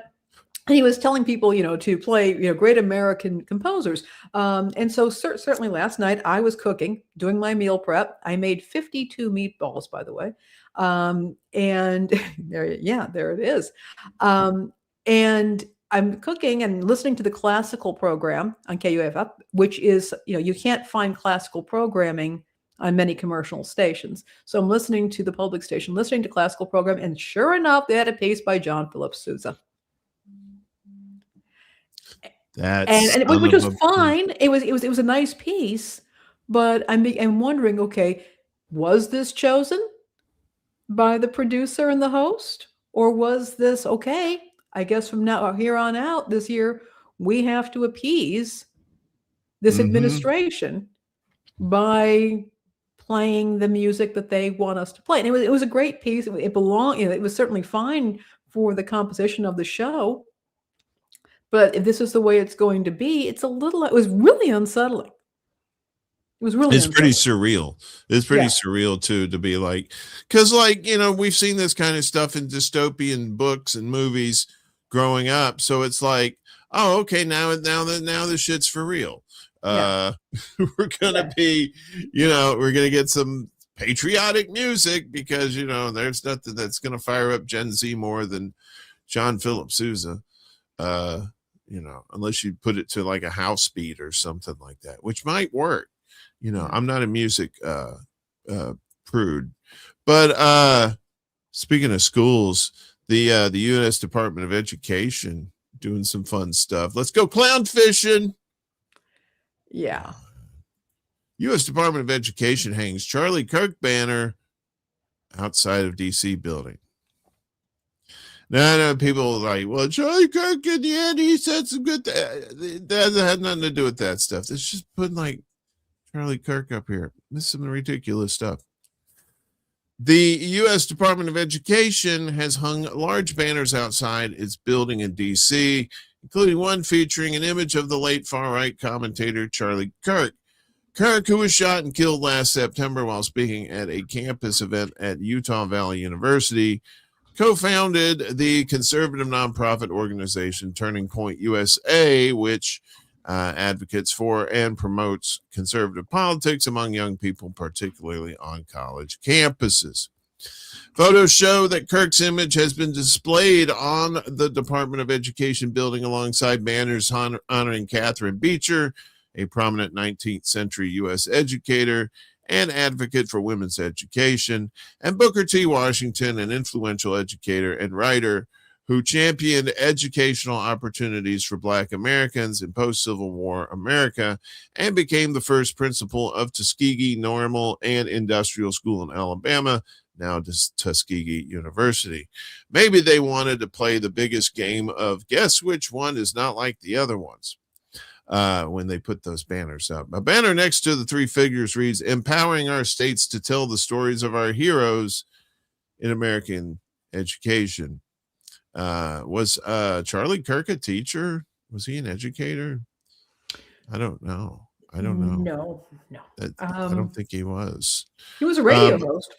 he was telling people, to play, great American composers. And so certainly last night I was cooking, doing my meal prep. I made 52 meatballs, by the way. And there it is. And I'm cooking and listening to the classical program on KUFF, which is, you can't find classical programming on many commercial stations. So I'm listening to the public station, listening to classical program, and sure enough, they had a piece by John Philip Sousa. And which was fine. It was a nice piece, but I'm wondering, okay, was this chosen by the producer and the host, or was this okay? I guess from now here on out this year, we have to appease this administration by playing the music that they want us to play. And it was a great piece. It belonged. It was certainly fine for the composition of the show. But if this is the way it's going to be, it was really unsettling. It was really pretty surreal. It's pretty surreal too, to be like, because we've seen this kind of stuff in dystopian books and movies growing up. So it's like, oh, okay, now this shit's for real. We're gonna be, we're gonna get some patriotic music because there's nothing that's gonna fire up Gen Z more than John Philip Sousa. Unless you put it to like a house beat or something like that, which might work. I'm not a music prude, but speaking of schools, the U.S. Department of Education doing some fun stuff. Let's go clown fishing. Yeah. U.S. Department of Education hangs Charlie Kirk banner outside of D.C. building. Now, I know people are like, well, Charlie Kirk in the end, he said some good things. That had nothing to do with that stuff. It's just putting like Charlie Kirk up here. This is some ridiculous stuff. The U.S. Department of Education has hung large banners outside its building in D.C., including one featuring an image of the late far-right commentator Charlie Kirk. Kirk, who was shot and killed last September while speaking at a campus event at Utah Valley University, co-founded the conservative nonprofit organization Turning Point USA, which advocates for and promotes conservative politics among young people, particularly on college campuses. Photos show that Kirk's image has been displayed on the Department of Education building alongside banners honoring Catherine Beecher, a prominent 19th century U.S. educator and advocate for women's education, and Booker T. Washington, an influential educator and writer who championed educational opportunities for Black Americans in post-Civil War America and became the first principal of Tuskegee Normal and Industrial School in Alabama, now Tuskegee University. Maybe they wanted to play the biggest game of guess which one is not like the other ones. When they put those banners up. A banner next to the three figures reads, empowering our states to tell the stories of our heroes in American education. Was Charlie Kirk a teacher? Was he an educator? I don't know. No. I don't think he was. He was a radio host.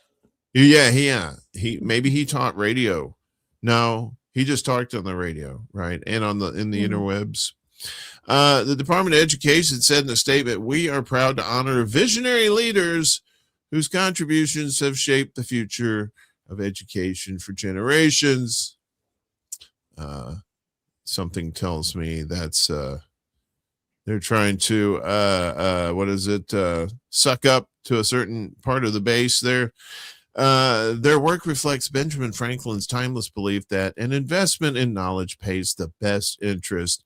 He taught radio. No, he just talked on the radio, right? And in the interwebs. The Department of Education said in a statement, we are proud to honor visionary leaders whose contributions have shaped the future of education for generations. Something tells me that's they're trying to suck up to a certain part of the base there. Their work reflects Benjamin Franklin's timeless belief that an investment in knowledge pays the best interest.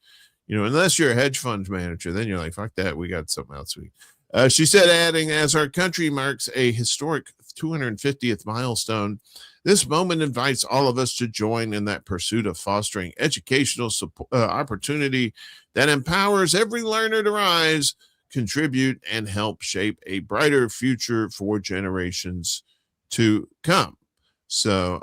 Unless you're a hedge fund manager, then you're like, fuck that. We got something else. She said, adding, as our country marks a historic 250th milestone, this moment invites all of us to join in that pursuit of fostering educational opportunity that empowers every learner to rise, contribute, and help shape a brighter future for generations to come. So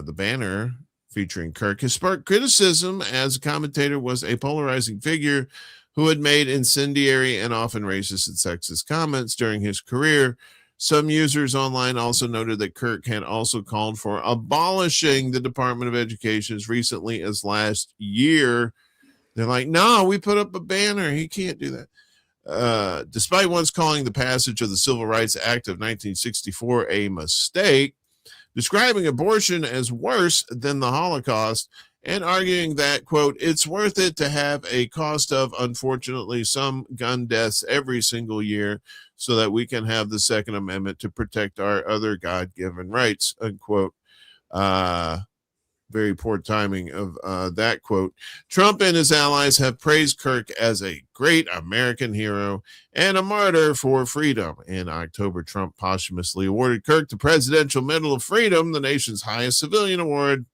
the banner featuring Kirk has sparked criticism as a commentator was a polarizing figure who had made incendiary and often racist and sexist comments during his career. Some users online also noted that Kirk had also called for abolishing the Department of Education as recently as last year. They're like, no, we put up a banner. He can't do that. Despite once calling the passage of the Civil Rights Act of 1964 a mistake, describing abortion as worse than the Holocaust, and arguing that, quote, it's worth it to have a cost of, unfortunately, some gun deaths every single year so that we can have the Second Amendment to protect our other God-given rights, unquote. Very poor timing of that quote. Trump and his allies have praised Kirk as a great American hero and a martyr for freedom. In October, Trump posthumously awarded Kirk the Presidential Medal of Freedom, the nation's highest civilian award.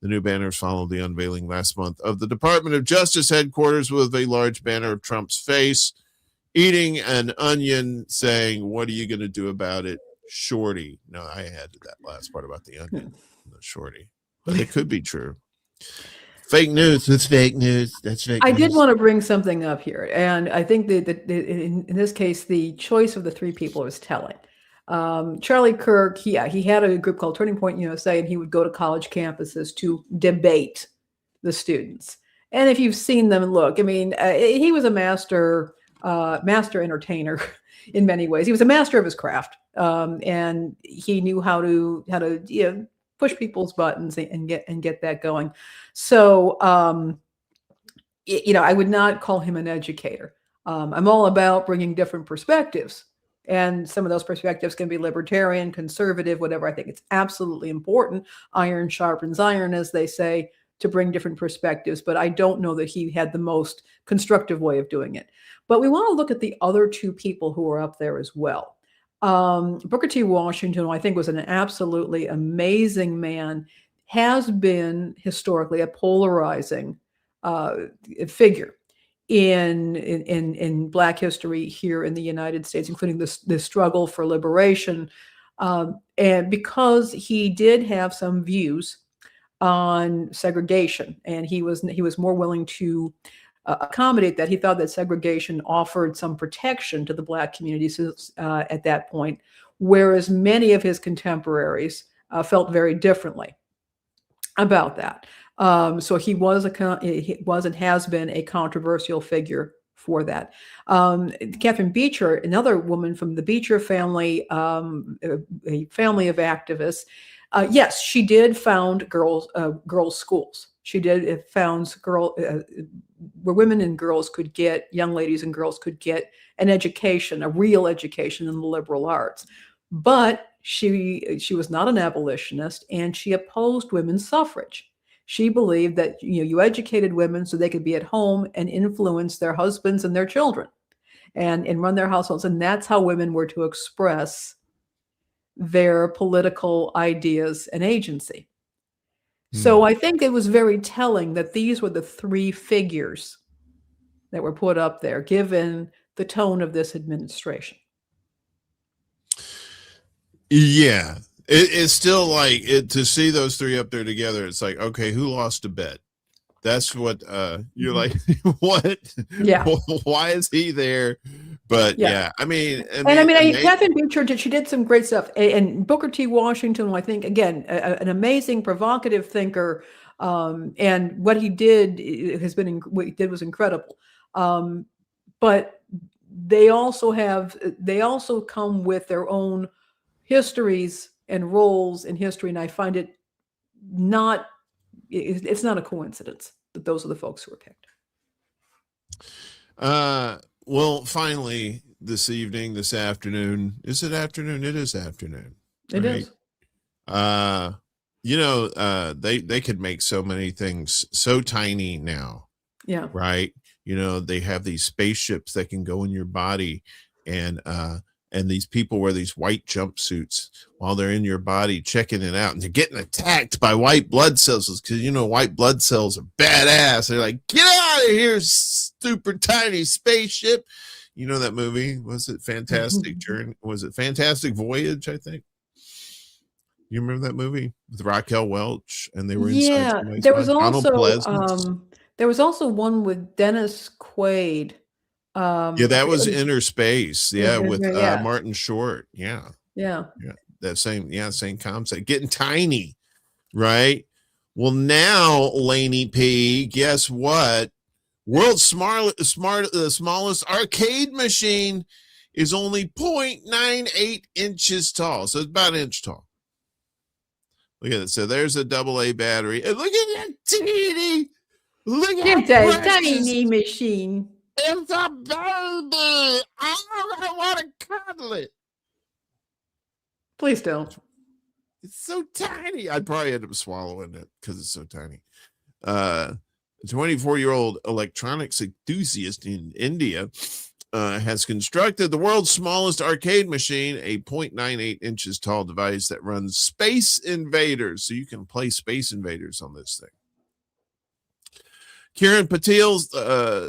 The new banners followed the unveiling last month of the Department of Justice headquarters with a large banner of Trump's face eating an onion saying, what are you going to do about it, Shorty? No, I added that last part about the onion, the Shorty. But it could be true. Fake news. That's fake news. That's fake news. I did want to bring something up here. And I think that in this case, the choice of the three people is telling. Charlie Kirk, he had a group called Turning Point USA, and he would go to college campuses to debate the students. And if you've seen them, look, I mean, he was a master entertainer in many ways. He was a master of his craft, and he knew how to push people's buttons and get that going. So, I would not call him an educator. I'm all about bringing different perspectives. And some of those perspectives can be libertarian, conservative, whatever. I think it's absolutely important. Iron sharpens iron, as they say, to bring different perspectives. But I don't know that he had the most constructive way of doing it. But we want to look at the other two people who are up there as well. Booker T. Washington, who I think was an absolutely amazing man, has been historically a polarizing figure in Black history here in the United States, including the struggle for liberation. And because he did have some views on segregation, and he was more willing to accommodate that. He thought that segregation offered some protection to the Black communities at that point, whereas many of his contemporaries felt very differently about that. So he was and has been a controversial figure for that. Catherine Beecher, another woman from the Beecher family, a family of activists. Yes, she did found girls' schools. She did found where women and girls could get, young ladies and girls could get an education, a real education in the liberal arts. But she was not an abolitionist, and she opposed women's suffrage. She believed that you educated women so they could be at home and influence their husbands and their children and run their households. And that's how women were to express their political ideas and agency. So I think it was very telling that these were the three figures that were put up there, given the tone of this administration. Yeah. It's still like to see those three up there together. It's like, okay, who lost a bet? That's what you're like. What? Yeah. Why is he there? But yeah, I mean, Catherine Beecher she did some great stuff, and Booker T. Washington, I think, again, an amazing, provocative thinker, and what he did was incredible. But they also come with their own histories and roles in history, and I find it's not a coincidence that those are the folks who were picked. Well, finally, this afternoon, is it afternoon? It is afternoon. It is. They could make so many things so tiny now. Yeah. Right. They have these spaceships that can go in your body, and these people wear these white jumpsuits while they're in your body checking it out, and they're getting attacked by white blood cells because white blood cells are badass. They're like, get out of here, super tiny spaceship. You know that movie? Was it Fantastic Journey? Was it Fantastic Voyage? I think. You remember that movie with Raquel Welch, and they were inside Yeah, somebody's mind? Donald Pleasance. there was also one with Dennis Quaid. Yeah, I that forget was what Inner Space. his Yeah, with yeah, Martin Short. Yeah, yeah. yeah, same concept. Getting tiny, right? Well, now, Laney P, guess what? World's the smallest arcade machine is only 0.98 inches tall. So it's about an inch tall. Look at it. So there's a AA battery. And look at that teeny. Look how It's a precious. tiny machine. It's a baby. I want to cuddle it. Please don't. It's so tiny. I'd probably end up swallowing it because it's so tiny. A 24-year-old electronics enthusiast in India has constructed the world's smallest arcade machine, a 0.98 inches tall device that runs Space Invaders. So you can play Space Invaders on this thing. Kiran Patel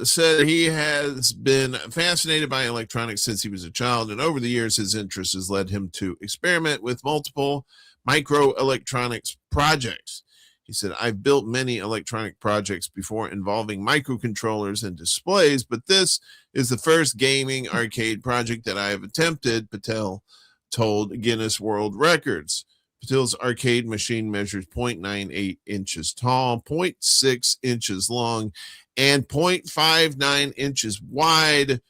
said he has been fascinated by electronics since he was a child, and over the years, his interest has led him to experiment with multiple microelectronics projects. He said, I've built many electronic projects before involving microcontrollers and displays, but this is the first gaming arcade project that I have attempted, Patel told Guinness World Records. Patel's arcade machine measures 0.98 inches tall, 0.6 inches long, and 0.59 inches wide.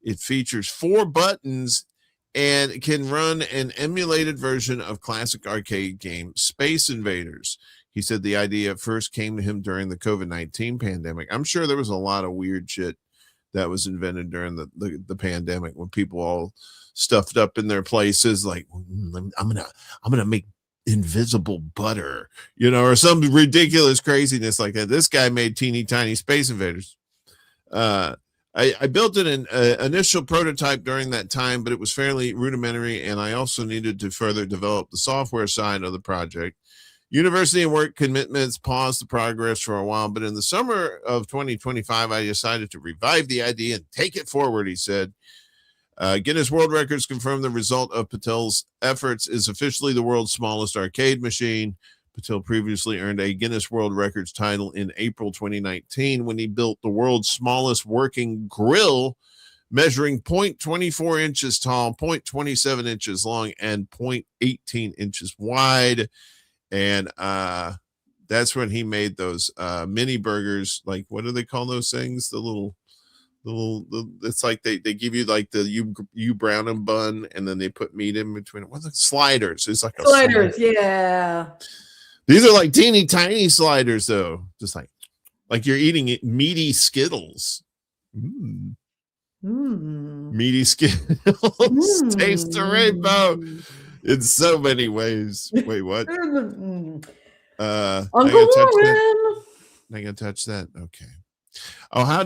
It features 4 buttons and can run an emulated version of classic arcade game Space Invaders. He said the idea first came to him during the COVID-19 pandemic. I'm sure there was a lot of weird shit that was invented during the pandemic when people all stuffed up in their places like, I'm gonna make invisible butter, or some ridiculous craziness like that. This guy made teeny tiny Space Invaders. I built an initial prototype during that time, but it was fairly rudimentary, and I also needed to further develop the software side of the project. University and work commitments paused the progress for a while, but in the summer of 2025, I decided to revive the idea and take it forward, he said. Guinness World Records confirmed the result of Patel's efforts is officially the world's smallest arcade machine. Patel previously earned a Guinness World Records title in April 2019 when he built the world's smallest working grill, measuring 0.24 inches tall, 0.27 inches long, and 0.18 inches wide. And that's when he made those mini burgers. Like, what do they call those things? It's like they give you like the you brown and bun, and then they put meat in between it. What's it? Sliders? It's like Sliders, yeah. These are like teeny tiny sliders, though, just like you're eating meaty Skittles. Meaty Skittles. Taste the rainbow in so many ways. Wait, what? Uncle Warren. I can touch that. Okay. Oh,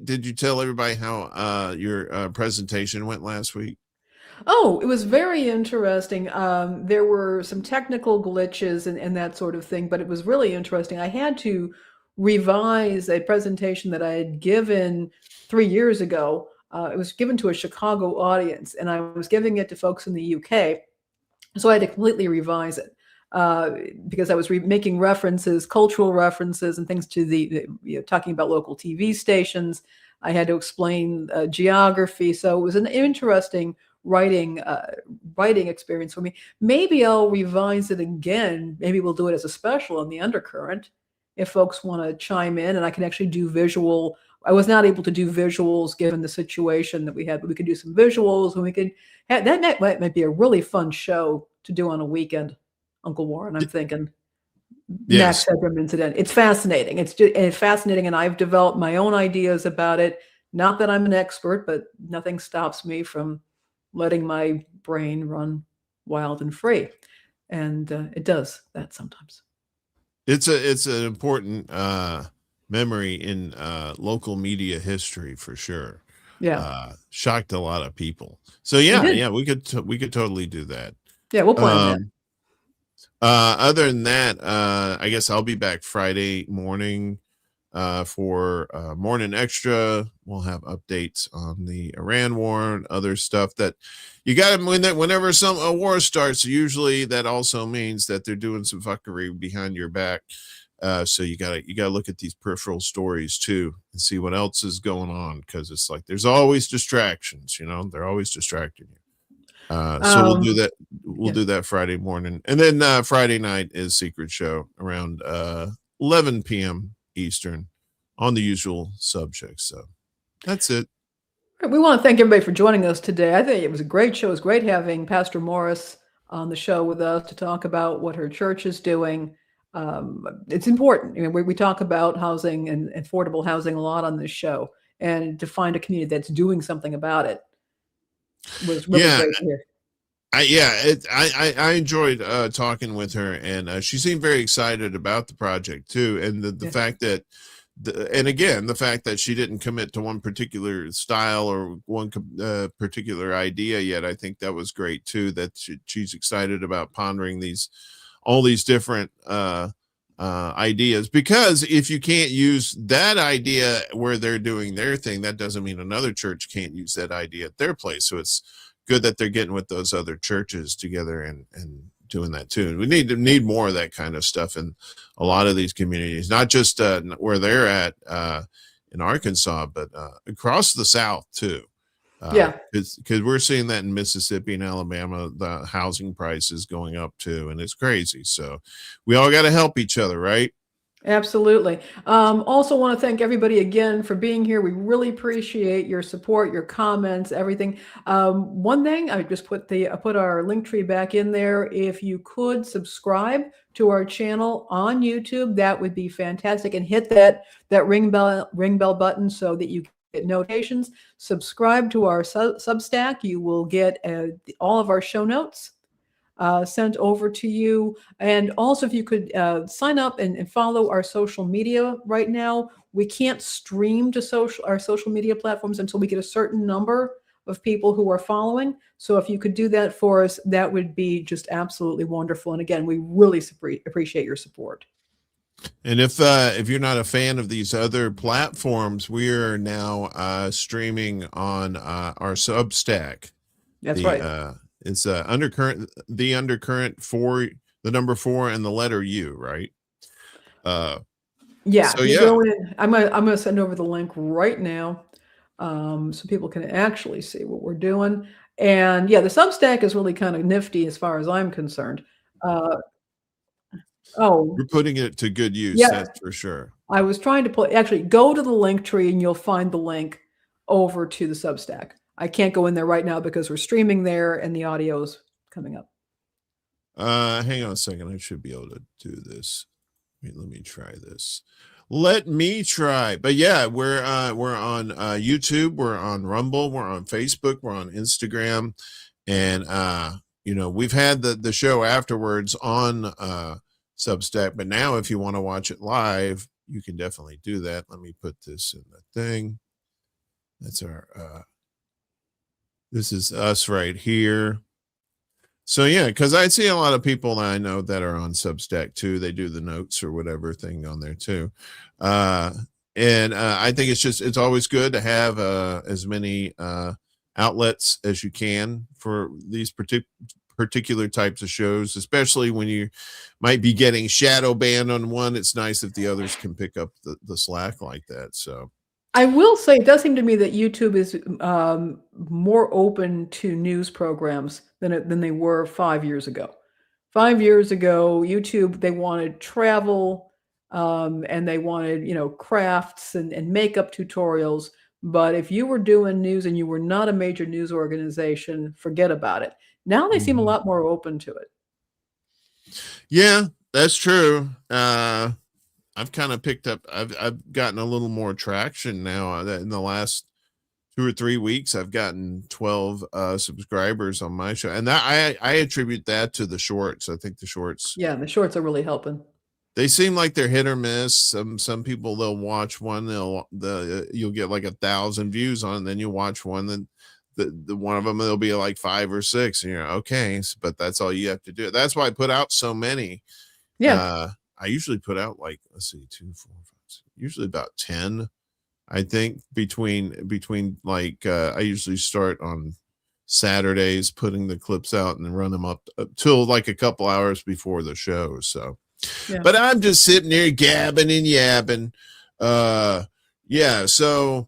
did you tell everybody how your presentation went last week? Oh, it was very interesting. There were some technical glitches and that sort of thing, but it was really interesting. I had to revise a presentation that I had given 3 years ago. It was given to a Chicago audience, and I was giving it to folks in the UK. So I had to completely revise it because I was making references, cultural references, and things to talking about local TV stations. I had to explain geography. So it was an interesting writing experience for me. Maybe I'll revise it again. Maybe we'll do it as a special on the Undercurrent if folks want to chime in, and I can actually do visual. I was not able to do visuals given the situation that we had, but we could do some visuals, and we could that might be a really fun show to do on a weekend, Uncle Warren. I'm thinking. Max Headroom incident. It's fascinating. It's fascinating, and I've developed my own ideas about it. Not that I'm an expert, but nothing stops me from letting my brain run wild and free, and it does that sometimes. It's an important memory in local media history for sure. Yeah, shocked a lot of people. So yeah, we could totally do that. Yeah, we'll plan that. Other than that, I guess I'll be back Friday morning For Morning Extra, we'll have updates on the Iran war and other stuff that you got to, whenever a war starts, usually that also means that they're doing some fuckery behind your back. So you gotta look at these peripheral stories too and see what else is going on, because it's like there's always distractions, they're always distracting you. So we'll do that. We'll do that Friday morning, and then Friday night is Secret Show around 11 p.m. Eastern on the usual subjects. So that's it. We want to thank everybody for joining us today. I think it was a great show. It was great having Pastor Morris on the show with us to talk about what her church is doing. It's important. We talk about housing and affordable housing a lot on this show, and to find a community that's doing something about it was really great to hear. I enjoyed talking with her, and she seemed very excited about the project too, and the fact that the fact that she didn't commit to one particular style or one particular idea yet. I think that was great too, that she's excited about pondering all these different ideas, because if you can't use that idea where they're doing their thing, that doesn't mean another church can't use that idea at their place. So it's good that they're getting with those other churches together and doing that too. We need more of that kind of stuff in a lot of these communities, not just where they're at in Arkansas, but across the South too. Because we're seeing that in Mississippi and Alabama, the housing prices going up too, and it's crazy. So we all got to help each other, right? Absolutely. Also want to thank everybody again for being here. We really appreciate your support, your comments, everything. One thing, I just put our link tree back in there. If you could subscribe to our channel on YouTube, that would be fantastic, and hit that ring bell button so that you get notifications. Subscribe to our Substack. You will get all of our show notes sent over to you. And also, if you could sign up and follow our social media right now. We can't stream to our social media platforms until we get a certain number of people who are following. So if you could do that for us, that would be just absolutely wonderful. And again, we really appreciate your support. And if you're not a fan of these other platforms, we are now streaming on our Substack. That's right. It's Undercurrent, TheUndercurrent, 4, the number 4 and the letter U, right? Go in. I'm gonna send over the link right now, so people can actually see what we're doing. And the Substack is really kind of nifty as far as I'm concerned. We're putting it to good use. That's for sure. I was trying to actually go to the link tree, and you'll find the link over to the Substack. I can't go in there right now because we're streaming there and the audio is coming up. Hang on a second. I should be able to do this. Let me try this. Let me try. But we're on YouTube, we're on Rumble, we're on Facebook, we're on Instagram, and we've had the show afterwards on Substack. But now, if you want to watch it live, you can definitely do that. Let me put this in the thing. That's our this is us right here. So because I see a lot of people that I know that are on Substack too. They do the notes or whatever thing on there too. And I think it's always good to have as many outlets as you can for these particular types of shows, especially when you might be getting shadow banned on one. It's nice if the others can pick up the slack like that. So I will say, it does seem to me that YouTube is more open to news programs than they were 5 years ago. 5 years ago, YouTube, they wanted travel, and they wanted crafts and makeup tutorials. But if you were doing news and you were not a major news organization, forget about it. Now they seem a lot more open to it. Yeah, that's true. I've kind of picked up, I've gotten a little more traction now. In the last 2 or 3 weeks, I've gotten 12 subscribers on my show. And that I attribute that to the shorts. I think the shorts. Yeah, the shorts are really helping. They seem like they're hit or miss. Some people, they'll watch one, you'll get like 1,000 views on, and then you watch one, then the one of them, there'll be like 5 or 6, and you're okay, but that's all you have to do. That's why I put out so many. I usually put out like, let's see, 2, 4, about 10, I think, between like I usually start on Saturdays putting the clips out and then run them up till like a couple hours before the show. So Yeah. but I'm just sitting there gabbing and yabbing. So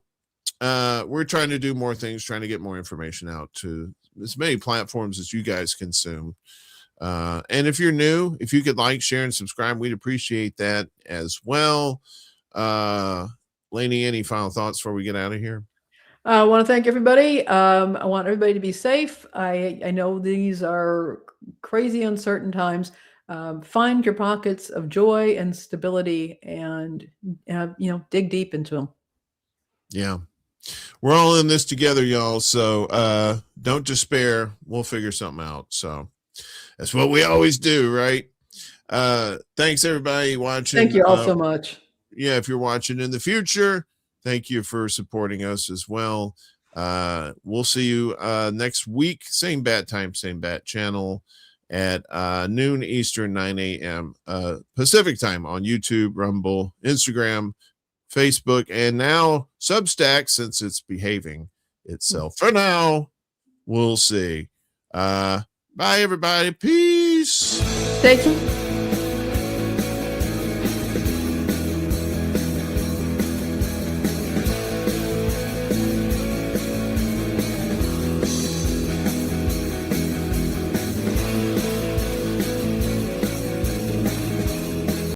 we're trying to do more things, trying to get more information out to as many platforms as you guys consume. And if you're new, if you could like, share, and subscribe, we'd appreciate that as well. Lainey, any final thoughts before we get out of here? I want to thank everybody. I want everybody to be safe. I know these are crazy, uncertain times. Find your pockets of joy and stability, and dig deep into them. Yeah, we're all in this together, y'all. So don't despair. We'll figure something out. So that's what we always do, right? Thanks everybody watching. Thank you all so much. Yeah, if you're watching in the future, thank you for supporting us as well. We'll see you next week. Same bat time, same bat channel at noon Eastern, 9 a.m. Pacific time on YouTube, Rumble, Instagram, Facebook, and now Substack, since it's behaving itself. For now, we'll see. Bye, everybody. Peace. Take care.